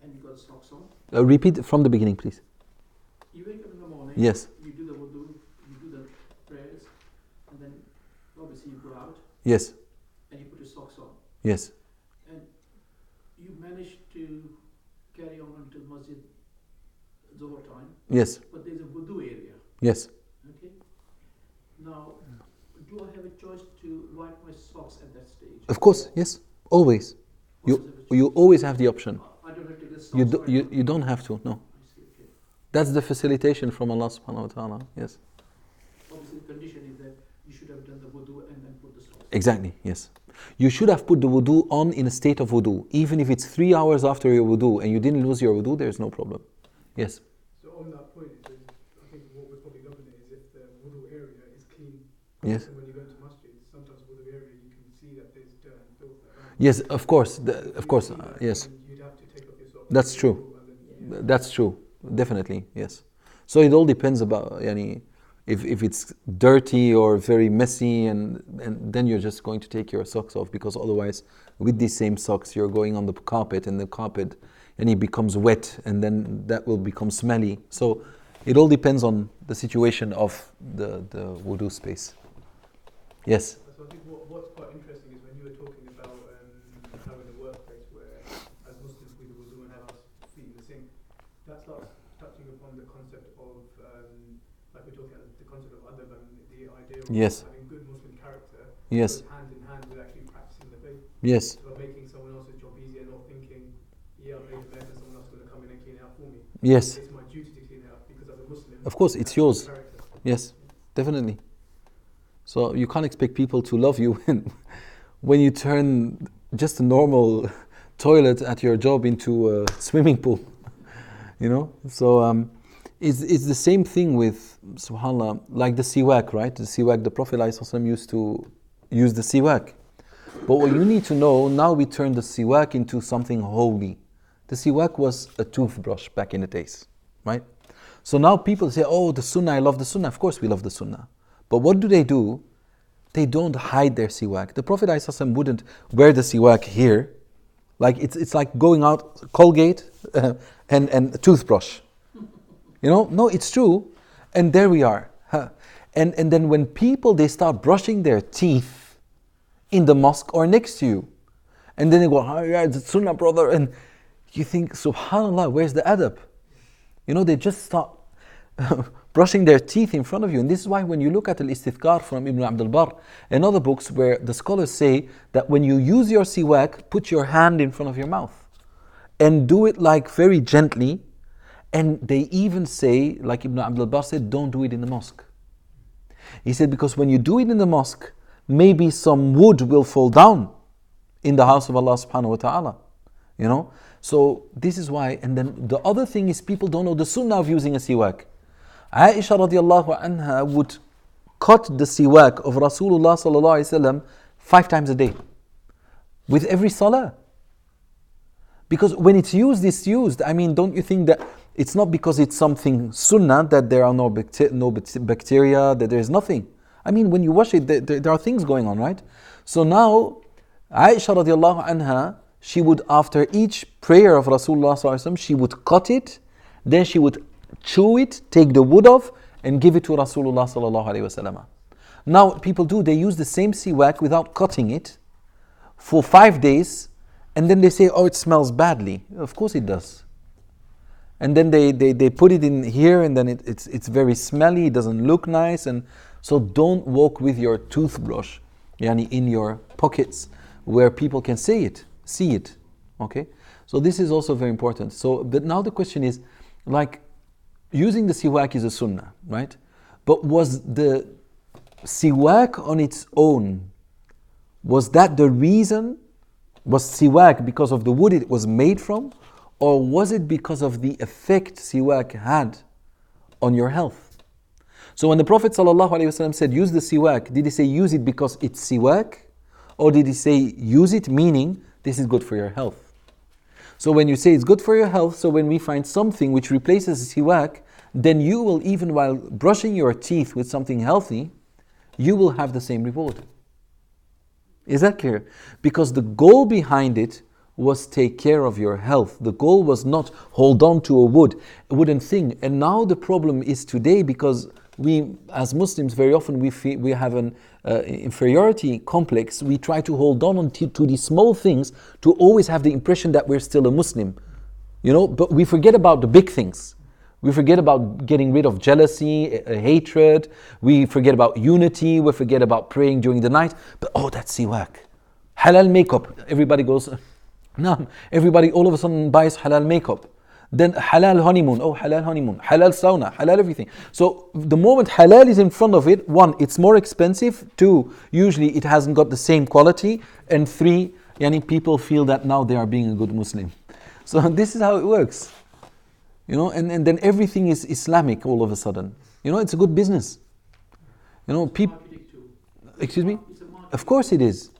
and you got socks on. Repeat from the beginning, please. You wake up in the morning. Yes. You do the wudu, you do the prayers, and then obviously you go out Yes. and you put your socks on, Yes. and you manage to carry on until Masjid Zohar time. Yes. But there's a wudu area. Yes. Okay. Now, do I have a choice to wipe my socks at that stage? Of course, yes. Always. You always have the option. I don't have to get socks. You don't have to, no. I see, okay. That's the facilitation from Allah subhanahu wa ta'ala. Yes. Obviously, the condition is that you should have done the wudu and then put the socks. Exactly, yes. You should have put the wudu on in a state of wudu. Even if it's 3 hours after your wudu and you didn't lose your wudu, there's no problem. Yes. So on that point, I think what would probably govern it is if the wudu area is clean. Yes. And when you go into masjid, sometimes wudu area you can see that there's dirt and filth around. Yes, of course. Yes. You'd have to take off your socks. That's true. That's true. Definitely, yes. So it all depends about if it's dirty or very messy, and then you're just going to take your socks off, because otherwise with these same socks you're going on the carpet, and the carpet it becomes wet, and then that will become smelly. So it all depends on the situation of the wudu space. Yes. So I think what's quite interesting is when you were talking about having a workplace where as Muslims we do wudu and have our feet in the sink, that starts touching upon the concept of like we're talking about the concept of adab and the idea of Yes. having good Muslim character, Yes. goes hand in hand with actually practicing the faith. Yes. So making someone else's job easier, not thinking, yeah, I made a mess and someone else is going to come in and clean it up for me. Yes. It's my duty to clean it up because I'm a Muslim. Of course, it's yours. Character. Yes, definitely. So you can't expect people to love you when you turn just a normal toilet at your job into a swimming pool. You know? So it's the same thing with, subhanAllah, like the siwak, right? The siwak, the Prophet ﷺ used to use the siwak. But what you need to know, now we turn the siwak into something holy. The siwak was a toothbrush back in the days, right? So now people say, oh, the sunnah, I love the sunnah. Of course we love the sunnah. But what do? They don't hide their siwak. The Prophet ﷺ wouldn't wear the siwak here. Like it's like going out, Colgate and a toothbrush. You know, no, it's true. And there we are. And then when people, they start brushing their teeth in the mosque or next to you, and then they go, oh yeah, it's sunnah, brother. And you think, subhanAllah, where's the adab? You know, they just start brushing their teeth in front of you. And this is why when you look at Al-Istithkar from Ibn Abdul Barr and other books where the scholars say that when you use your siwak, put your hand in front of your mouth and do it like very gently. And they even say, like Ibn Abdul Barr said, don't do it in the mosque. He said, because when you do it in the mosque, maybe some wood will fall down in the house of Allah subhanahu wa ta'ala. You know? So this is why. And then the other thing is people don't know the sunnah of using a siwak. Aisha radiallahu anha would cut the siwak of Rasulullah sallallahu alayhi wasallam 5 times a day with every salah. Because when it's used, I mean, don't you think that it's not because it's something sunnah that there are no bacteria, that there is nothing. I mean, when you wash it, there are things going on, right? So now, Aisha radiallahu anha, she would, after each prayer of Rasulullah sallallahu alaihi wasallam, she would cut it, then she would chew it, take the wood off, and give it to Rasulullah sallallahu alaihi wasallam. Now, people they use the same siwak without cutting it for 5 days, and then they say, oh, it smells badly. Of course it does. And then they put it in here, and then it's very smelly, it doesn't look nice. And so don't walk with your toothbrush yani in your pockets where people can see it. Okay? So this is also very important. So, but now the question is, like, using the siwak is a sunnah, right? But was the siwak on its own, was that the reason? Was siwak because of the wood it was made from? Or was it because of the effect siwak had on your health? So when the Prophet ﷺ said use the siwak, did he say use it because it's siwak? Or did he say use it meaning this is good for your health? So when you say it's good for your health, so when we find something which replaces siwak, then you will, even while brushing your teeth with something healthy, you will have the same reward. Is that clear? Because the goal behind it was take care of your health. The goal was not hold on to a wooden thing. And now the problem is today, because we as Muslims very often we have an inferiority complex. We try to hold on to these small things to always have the impression that we're still a Muslim. You know, but we forget about the big things. We forget about getting rid of jealousy, hatred. We forget about unity. We forget about praying during the night. But that's siwak. Halal makeup. Everybody goes, no. Everybody all of a sudden buys halal makeup. Then halal honeymoon. Oh, halal honeymoon. Halal sauna. Halal everything. So the moment halal is in front of it, 1, it's more expensive. 2, usually it hasn't got the same quality. And 3, people feel that now they are being a good Muslim. So this is how it works. You know, and then everything is Islamic all of a sudden. You know, it's a good business. You know, people. Excuse me? Of course it is.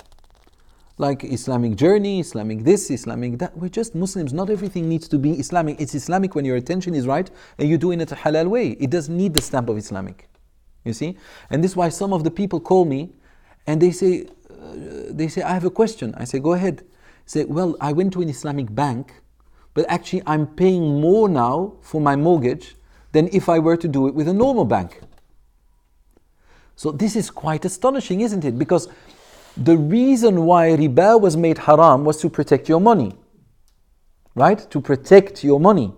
Like Islamic journey, Islamic this, Islamic that. We're just Muslims. Not everything needs to be Islamic. It's Islamic when your attention is right and you do it in a halal way. It doesn't need the stamp of Islamic. You see? And this is why some of the people call me and they say, I have a question. I say, go ahead. Say, well, I went to an Islamic bank, but actually I'm paying more now for my mortgage than if I were to do it with a normal bank. So this is quite astonishing, isn't it? Because the reason why riba was made haram was to protect your money. Right? To protect your money.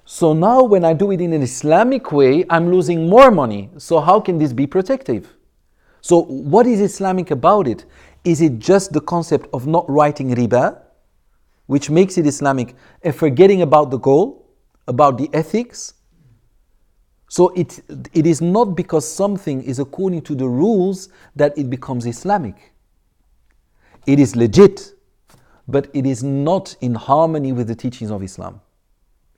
So now when I do it in an Islamic way, I'm losing more money. So how can this be protective? So what is Islamic about it? Is it just the concept of not writing riba, which makes it Islamic, and forgetting about the goal, about the ethics? So it is not because something is according to the rules that it becomes Islamic. It is legit, but it is not in harmony with the teachings of Islam.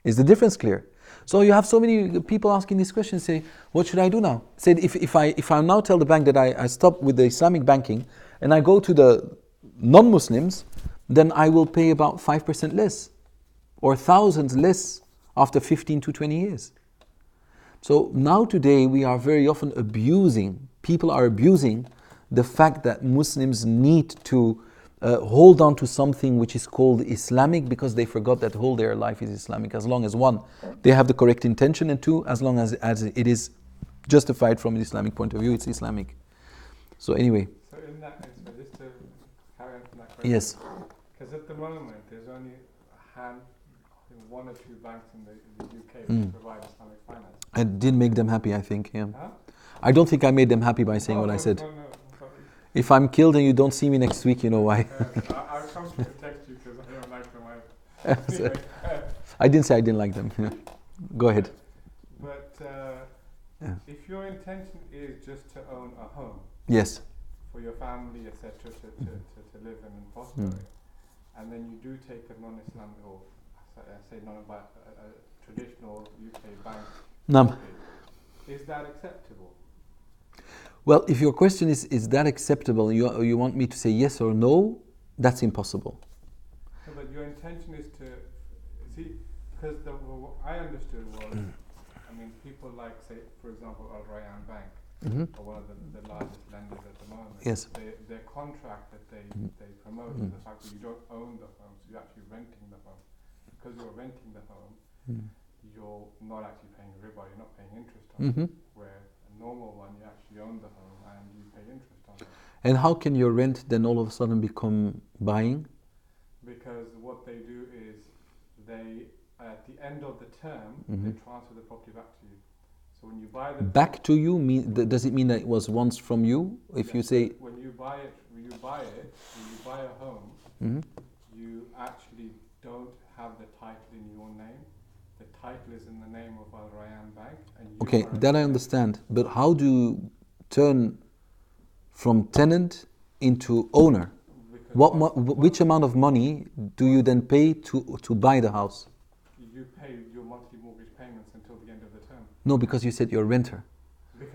Is the difference clear? So you have so many people asking this question, say, what should I do now? Say, if I now tell the bank that I stop with the Islamic banking and I go to the non-Muslims, then I will pay about 5% less or thousands less after 15 to 20 years. So now today we are very often people are abusing the fact that Muslims need to hold on to something which is called Islamic because they forgot that whole their life is Islamic. As long as one, they have the correct intention, and two, as long as it is justified from an Islamic point of view, it's Islamic. So anyway. So in that case, so just to carry on from that question. Yes. Because at the moment there's only one or two banks in the UK which provide Islamic finance. I did make them happy, I think. Yeah. Huh? I don't think I made them happy by saying what I said. No. If I'm killed and you don't see me next week, you know why. I'll come to protect you because I don't like them either. I didn't say I didn't like them. Yeah. Go ahead. But if your intention is just to own a home, Yes. for your family, etc., to live in and prosper, and then you do take a non-Islamic or traditional UK bank, Nam. is that acceptable? Well, if your question is that acceptable, you want me to say yes or no, that's impossible. So, but your intention is to see, because what I understood was, I mean, people like, say, for example, Al Rayyan Bank, or one of the largest lenders at the moment. Yes. Their contract that they promote is the fact that you don't own the home, so you're actually renting the home. Because you're renting the home, you're not actually paying riba, you're not paying interest on it. Where a normal one, you actually own the home and you pay interest on it. And how can your rent then all of a sudden become buying? Because what they do is they, at the end of the term, they transfer the property back to you. So when you buy the Back to you, does it mean that it was once from you? If you say when you buy a home, you actually don't have the title in your name. The title is in the name of Al Rayyan Bank. And you okay, are that I understand. But how do you turn from tenant into owner? Which amount of money do you then pay to buy the house? You pay your monthly mortgage payments until the end of the term. No, because you said you're a renter.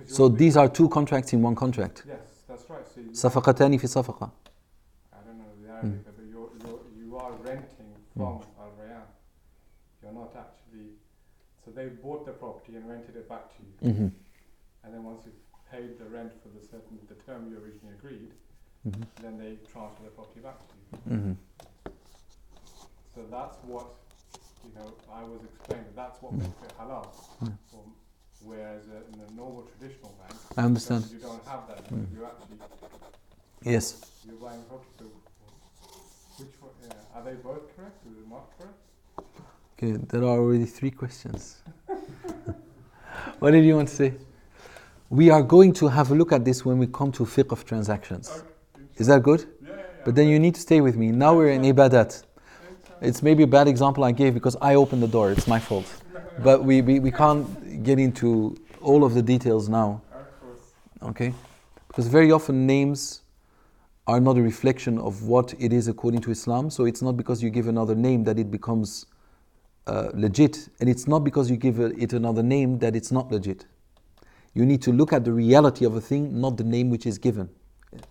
So these are two contracts in one contract. Yes, that's right. صفقتان So في صفقة. I don't know the Arabic, but you are renting from Al Rayyan. You're not actually. So they bought the property and rented it back to you. And then once you've paid the rent for the term you originally agreed, then they transfer the property back to you. So that's what I was explaining. That's what makes it halal. Whereas in a normal traditional bank, I understand. you don't have that. You actually Yes. you're buying a property. So which one? Are they both correct? Is it not correct? Okay, there are already 3 questions. What did you want to say? We are going to have a look at this when we come to fiqh of transactions. Okay. Is that good? Yeah. But then you need to stay with me. Now we're in ibadat. It's maybe a bad example I gave because I opened the door. It's my fault. But we can't get into all of the details now. Of course. Okay? Because very often names are not a reflection of what it is according to Islam. So it's not because you give another name that it becomes legit. And it's not because you give it another name that it's not legit. You need to look at the reality of a thing, not the name which is given.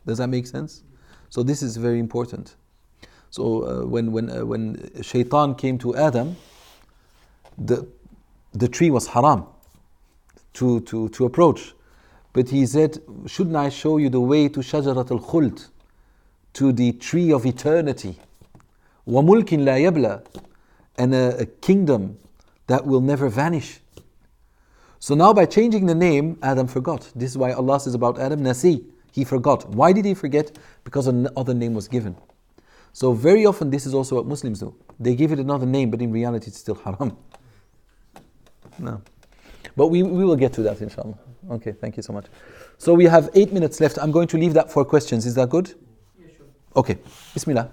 Does that make sense? So this is very important. So when Shaitan came to Adam, the tree was haram to approach. But he said, shouldn't I show you the way to Shajarat al-Khuld, to the tree of eternity? وَمُلْكٍ لَا يَبْلَى, and a kingdom that will never vanish. So now by changing the name, Adam forgot. This is why Allah says about Adam, Nasi, he forgot. Why did he forget? Because another name was given. So very often this is also what Muslims do. They give it another name, but in reality it's still haram. No. But we will get to that, inshallah. Okay, thank you so much. So we have 8 minutes left. I'm going to leave that for questions. Is that good? Yeah, sure. Okay. Bismillah.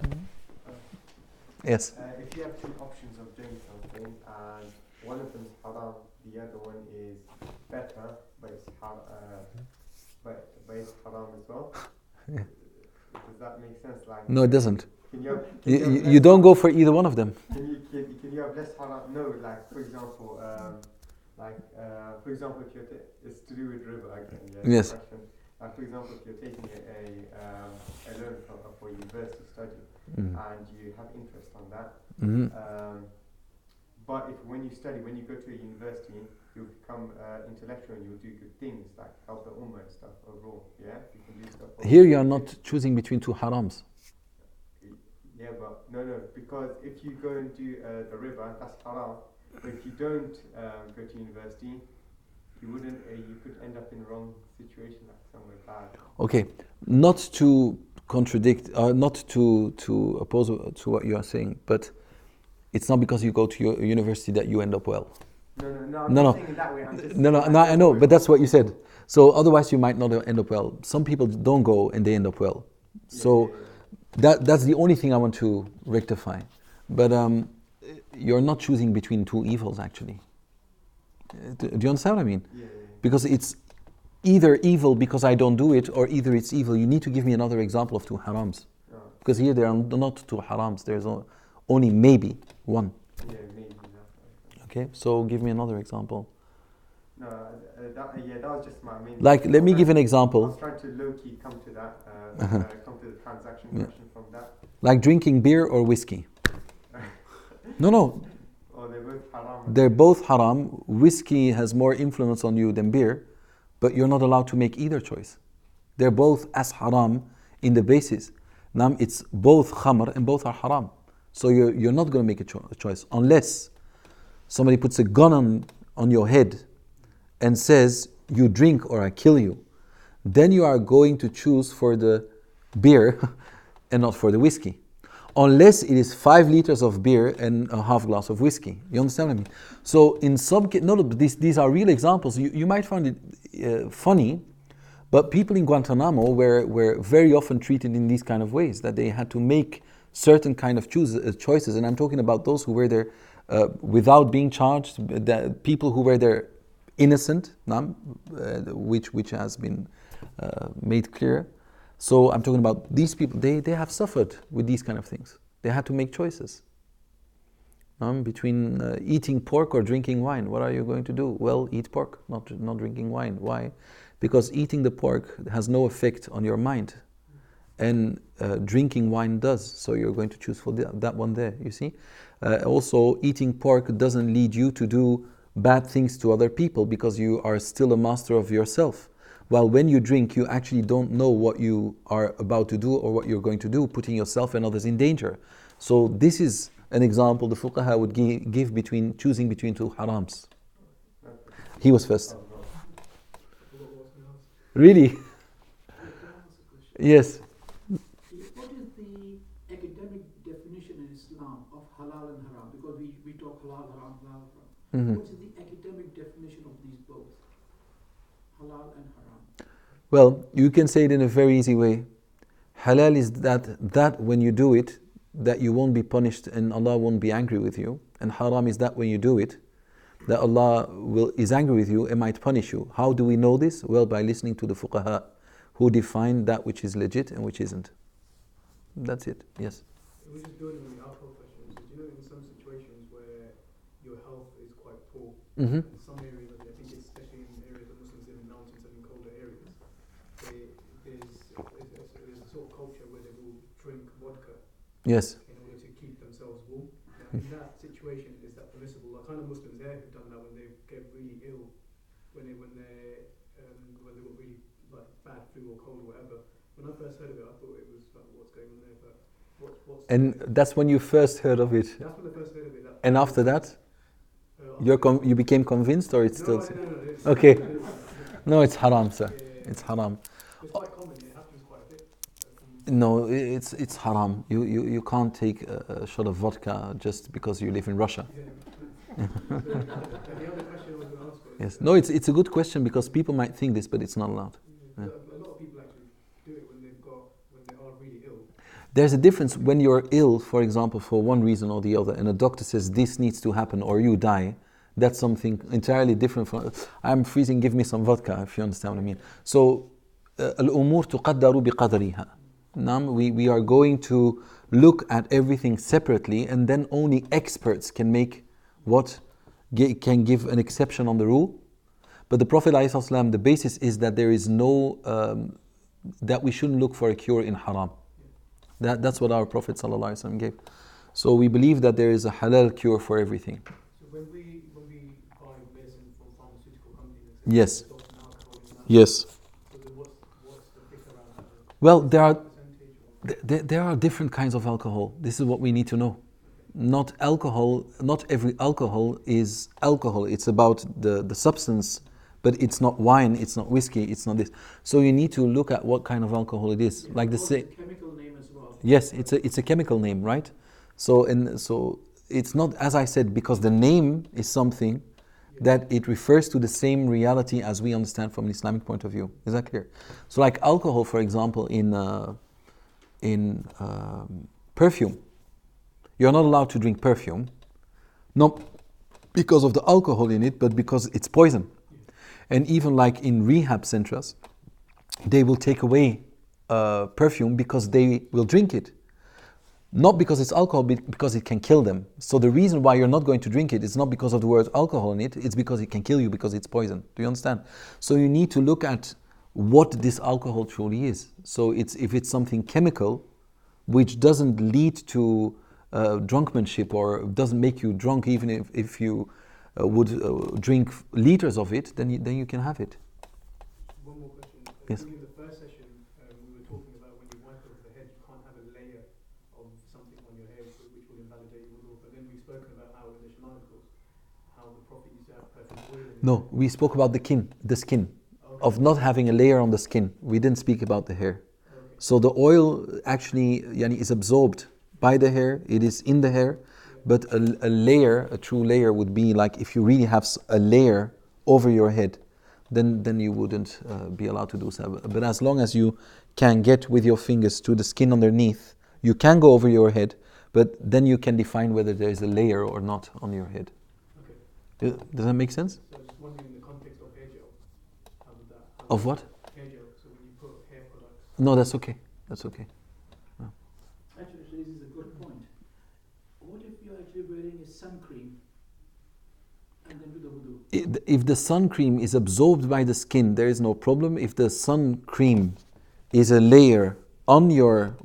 Yes. If you have two options of doing something and one of them is haram, the other one is better, but it's haram as well. Yeah. Does that make sense? Like, No, it doesn't. Can you, You don't go for either one of them. Can you have less haram? No, like for example, if you're it's to do with riba again. Yeah, Yes. question. For example, if you're taking a loan for university study and you have interest on that, but when you go to a university, you become intellectual and you'll do good things like help the ummah and stuff overall. Yeah, you can do stuff. Here you are not choosing between two harams. Yeah, but no, because if you go and do the riba, that's haram. But if you don't go to university, you could end up in the wrong situation, like somewhere bad. Okay, not to contradict, not to oppose to what you are saying, but it's not because you go to your university that you end up well. No, I'm not saying it that way. I'm just No, I know, but that's what you said. So otherwise you might not end up well. Some people don't go and they end up well. So that's the only thing I want to rectify. But you're not choosing between two evils, actually. Do you understand what I mean? Yeah. Because it's either evil because I don't do it, or either it's evil. You need to give me another example of two harams. Because here there are not two harams. There's only maybe one. Yeah, maybe. Okay, so give me another example. No, that was just my main. Like, let me give an example. I was trying to low-key come to that, come to the transaction question from that. Like drinking beer or whiskey. No. Oh, they're both haram. They're both haram. Whiskey has more influence on you than beer, but you're not allowed to make either choice. They're both as haram in the basis. Now it's both khamr and both are haram. So you're not going to make a choice unless somebody puts a gun on your head and says, you drink or I kill you. Then you are going to choose for the beer and not for the whiskey. Unless it is 5 liters of beer and a half glass of whiskey. You understand what I mean? So in some cases, but these are real examples. You might find it funny, but people in Guantanamo were very often treated in these kind of ways, that they had to make certain kind of choices. And I'm talking about those who were there without being charged, the people who were there innocent, which has been made clear. So I'm talking about these people, they have suffered with these kind of things. They had to make choices between eating pork or drinking wine. What are you going to do? Well, eat pork, not drinking wine. Why? Because eating the pork has no effect on your mind, and drinking wine does. So you're going to choose for that one there, you see? Also, eating pork doesn't lead you to do bad things to other people because you are still a master of yourself. While when you drink, you actually don't know what you are about to do or what you're going to do, putting yourself and others in danger. So this is an example the fuqaha would give between choosing between two harams. He was first. Really? Yes. What is the academic definition in Islam of halal and haram? Because we talk halal, haram, halal, haram. What is the academic definition of these both? Halal and haram. Well, you can say it in a very easy way. Halal is that when you do it, that you won't be punished and Allah won't be angry with you. And haram is that when you do it, that Allah is angry with you and might punish you. How do we know this? Well, by listening to the fuqaha who define that which is legit and which isn't. That's it, yes. We're just building on the alcohol question. So do you know in some situations where your health is quite poor, in some areas, I think it's especially in areas where Muslims live in mountains and in colder areas, there's a sort of culture where they will drink vodka Yes. in order to keep themselves warm. Now, in that situation, is that permissible? I kind of Muslims there who've done that when they get really ill, when they got really like bad flu or cold or whatever. When I first heard of it, I thought it was like, what's going on there? But what's And that's when you first heard of it. that's when I first heard of it. And after that, you became convinced, or it's still? No, Okay. No, it's haram, sir. It's haram. It's quite common. It happens quite a bit. No, it's haram. You can't take a shot of vodka just because you live in Russia. The other question I was going to ask was, Yes. No, it's a good question because people might think this, but it's not allowed. a lot of people actually do it when they are really ill. There's a difference when you're ill, for example, for one reason or the other, and a doctor says this needs to happen or you die. That's something entirely different from, I'm freezing, give me some vodka, if you understand what I mean. So, الأمور تقدر بقدرها. We are going to look at everything separately, and then only experts can make can give an exception on the rule. But the Prophet ﷺ, the basis is that there is no, that we shouldn't look for a cure in haram. That's what our Prophet ﷺ gave. So we believe that there is a halal cure for everything. So when we buy medicine from pharmaceutical companies, Yes. it's often alcohol in that. Yes. So then what's the fix around that? Well, Percentage or? there are different kinds of alcohol. This is what we need to know. Not every alcohol is alcohol. It's about the substance, but it's not wine, it's not whiskey, it's not this. So you need to look at what kind of alcohol it is. Like the same. Chemical name as well. Yes, it's a chemical name, right? So it's not, as I said, because the name is something that it refers to the same reality as we understand from an Islamic point of view. Is that clear? So like alcohol, for example, in perfume, you're not allowed to drink perfume, not because of the alcohol in it, but because it's poison. And even like in rehab centers, they will take away perfume because they will drink it. Not because it's alcohol, but because it can kill them. So the reason why you're not going to drink it is not because of the word alcohol in it, it's because it can kill you, because it's poison. Do you understand? So you need to look at what this alcohol truly is. So if it's something chemical, which doesn't lead to drunkmanship or doesn't make you drunk, even if you would drink liters of it, then you can have it. One more question. Yes. I think in the first session, we were talking about when you wipe over the head, you can't have a layer of something on your head which will invalidate your wudu. But then we've spoken about how in the Shanaricals, how the Prophet used to have perfect oil. No, we spoke about the skin, Okay. of not having a layer on the skin. We didn't speak about the hair. Okay. So the oil actually is absorbed by the hair, it is in the hair, but a layer, a true layer would be like if you really have a layer over your head, then you wouldn't be allowed to do so. But as long as you can get with your fingers to the skin underneath, you can go over your head, but then you can define whether there is a layer or not on your head. Okay. Does that make sense? So I was just wondering in the context of hair gel, how would that? Of what? Hair gel. So when you put hair products. No, that's okay. That's okay. Actually, this is a good point. What if you're actually wearing a sun cream and then do the wudu? If the sun cream is absorbed by the skin, there is no problem. If the sun cream is a layer on your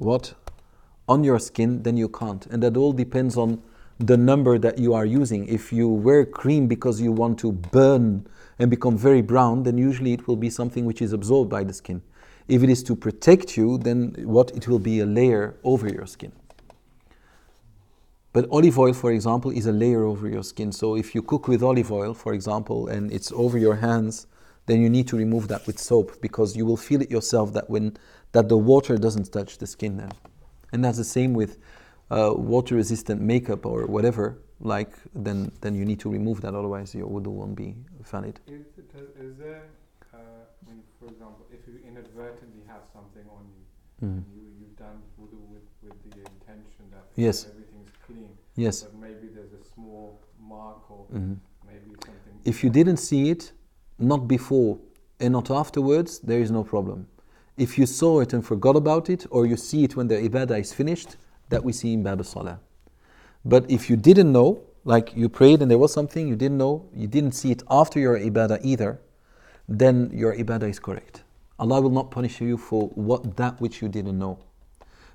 skin, then you can't. And that all depends on the number that you are using. If you wear cream because you want to burn and become very brown, then usually it will be something which is absorbed by the skin. If it is to protect you, then it will be a layer over your skin. But olive oil, for example, is a layer over your skin. So if you cook with olive oil, for example, and it's over your hands, then you need to remove that with soap, because you will feel it yourself that the water doesn't touch the skin then. And that's the same with water-resistant makeup or whatever. Then you need to remove that, otherwise your wudu won't be valid. Is there, for example, if you inadvertently have something on you, and you've done wudu with the intention that Yes. everything's clean, Yes. but maybe there's a small mark or maybe something. If you didn't see it, not before and not afterwards, there is no problem. If you saw it and forgot about it, or you see it when the ibadah is finished, that we see in Bab al-Salah. But if you didn't know, like you prayed and there was something you didn't know, you didn't see it after your ibadah either, then your ibadah is correct. Allah will not punish you for that which you didn't know.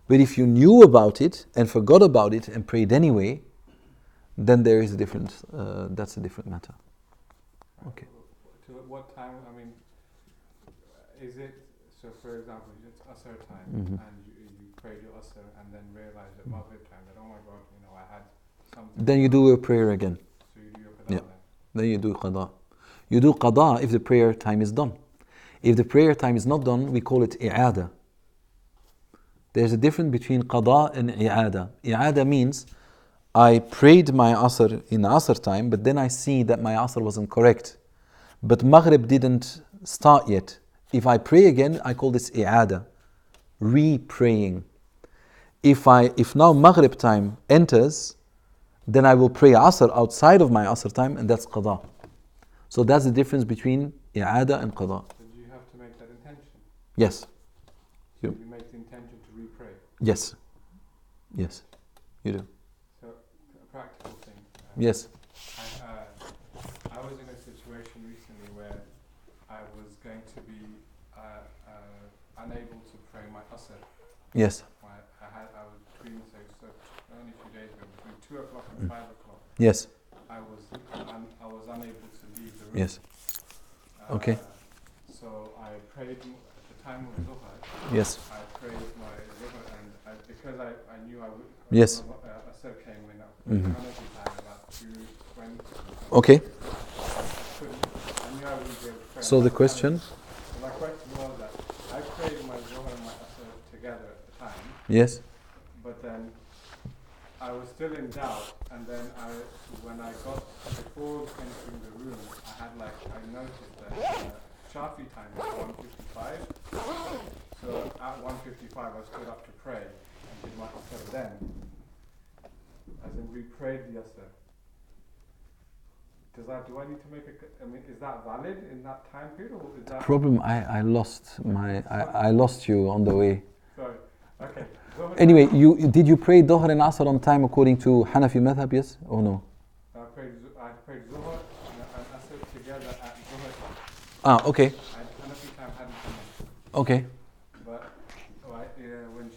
But if you knew about it and forgot about it and prayed anyway, then there is a different, that's a different matter. Okay. To what time, is it, so for example, it's Asr time, and you prayed your Asr and then realized at Maghrib time that, oh my God, I had something. Then you do a prayer again. So you do your qada Yeah. then. Then you do qada. You do qada if the prayer time is done. If the prayer time is not done, we call it i'ada. There's a difference between qada and i'ada. I'ada means I prayed my Asr in Asr time, but then I see that my Asr wasn't correct. But Maghrib didn't start yet. If I pray again, I call this i'ada, re-praying. If now Maghrib time enters, then I will pray Asr outside of my Asr time, and that's qada. So that's the difference between i'ada and qada. So do you have to make that intention? Yes. You make the intention to re-pray. Yes. Yes. You do. So a practical thing. Yes. I was in a situation recently where I was going to be unable to pray my Asr. Yes. I was between, so only a few days ago, between 2 o'clock and 5 o'clock. Yes. I was unable to leave the room. Yes. Okay. So I prayed at the time of Zuhr. Yes. I prayed my Zuhr, and because I knew I would. Yes. Asr came in at Mhm. time about 2:20. Okay. I knew I wouldn't be able to pray. So the question? So my question was that I prayed my Zuhr and my Asr together at the time, Yes. but then I was still in doubt, and then when I got before entering the room, I noticed that Shafi time was 1:55. So at 1:55 I stood up to pray and did my Asr then. As in we prayed the Asr. Do I need to make is that valid in that time period, or is that Problem, I lost you on the way. sorry? Okay. Anyway, did you pray Dhuhr and Asr on time according to Hanafi madhab, yes or no? I prayed Zuhr and Asr together at Zuhr. Okay. Hanafi time hadn't come in. Okay. But when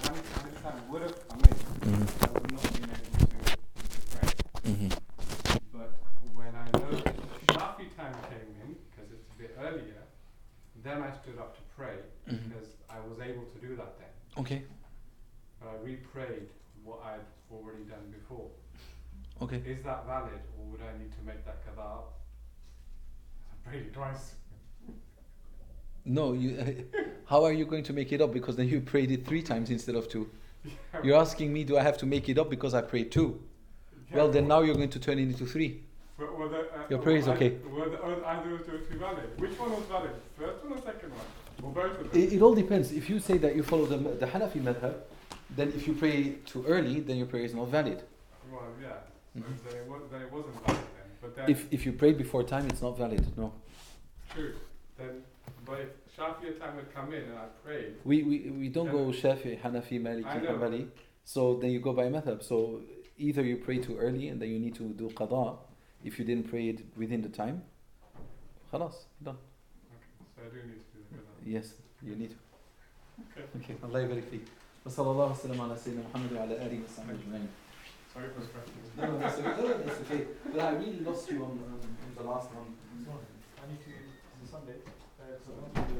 Hanafi time would have come in, I would not have been able to pray. Mm-hmm. But when I noticed Shafi time came in, because it's a bit earlier, then I stood up to pray, because I was able to do that then. Okay. But I re-prayed what I'd already done before. Okay. Is that valid, or would I need to make that qada? I prayed it twice. No, how are you going to make it up? Because then you prayed it 3 times instead of 2. You're asking me, do I have to make it up because I prayed 2? Well, then now you're going to turn it into 3. Your prayer is okay. Were either of those 2 valid? Which one was valid? First one or second one? Or both of them? It all depends. If you say that you follow the Hanafi madhab, then if you pray too early, then your prayer is not valid. Well, yeah. Mm-hmm. Then it wasn't valid then. But then If you pray before time, it's not valid. No. true. Then, but if Shafi'i time had come in and I prayed, We don't go Shafi, Hanafi, Maliki, I know. Hanbali. So then you go by madhab. So either you pray too early and then you need to do qada if you didn't pray it within the time. Khalas, done. okay, so I do need to do the qada. Yes, you need to. Okay. Allah yabarik fi. وصلى الله وسلم على سيدنا محمد وعلى آله وصحبه أجمعين. Sorry for the question. No, that's okay. But I really lost you on the last one. I need to, it's a Sunday, so I want to do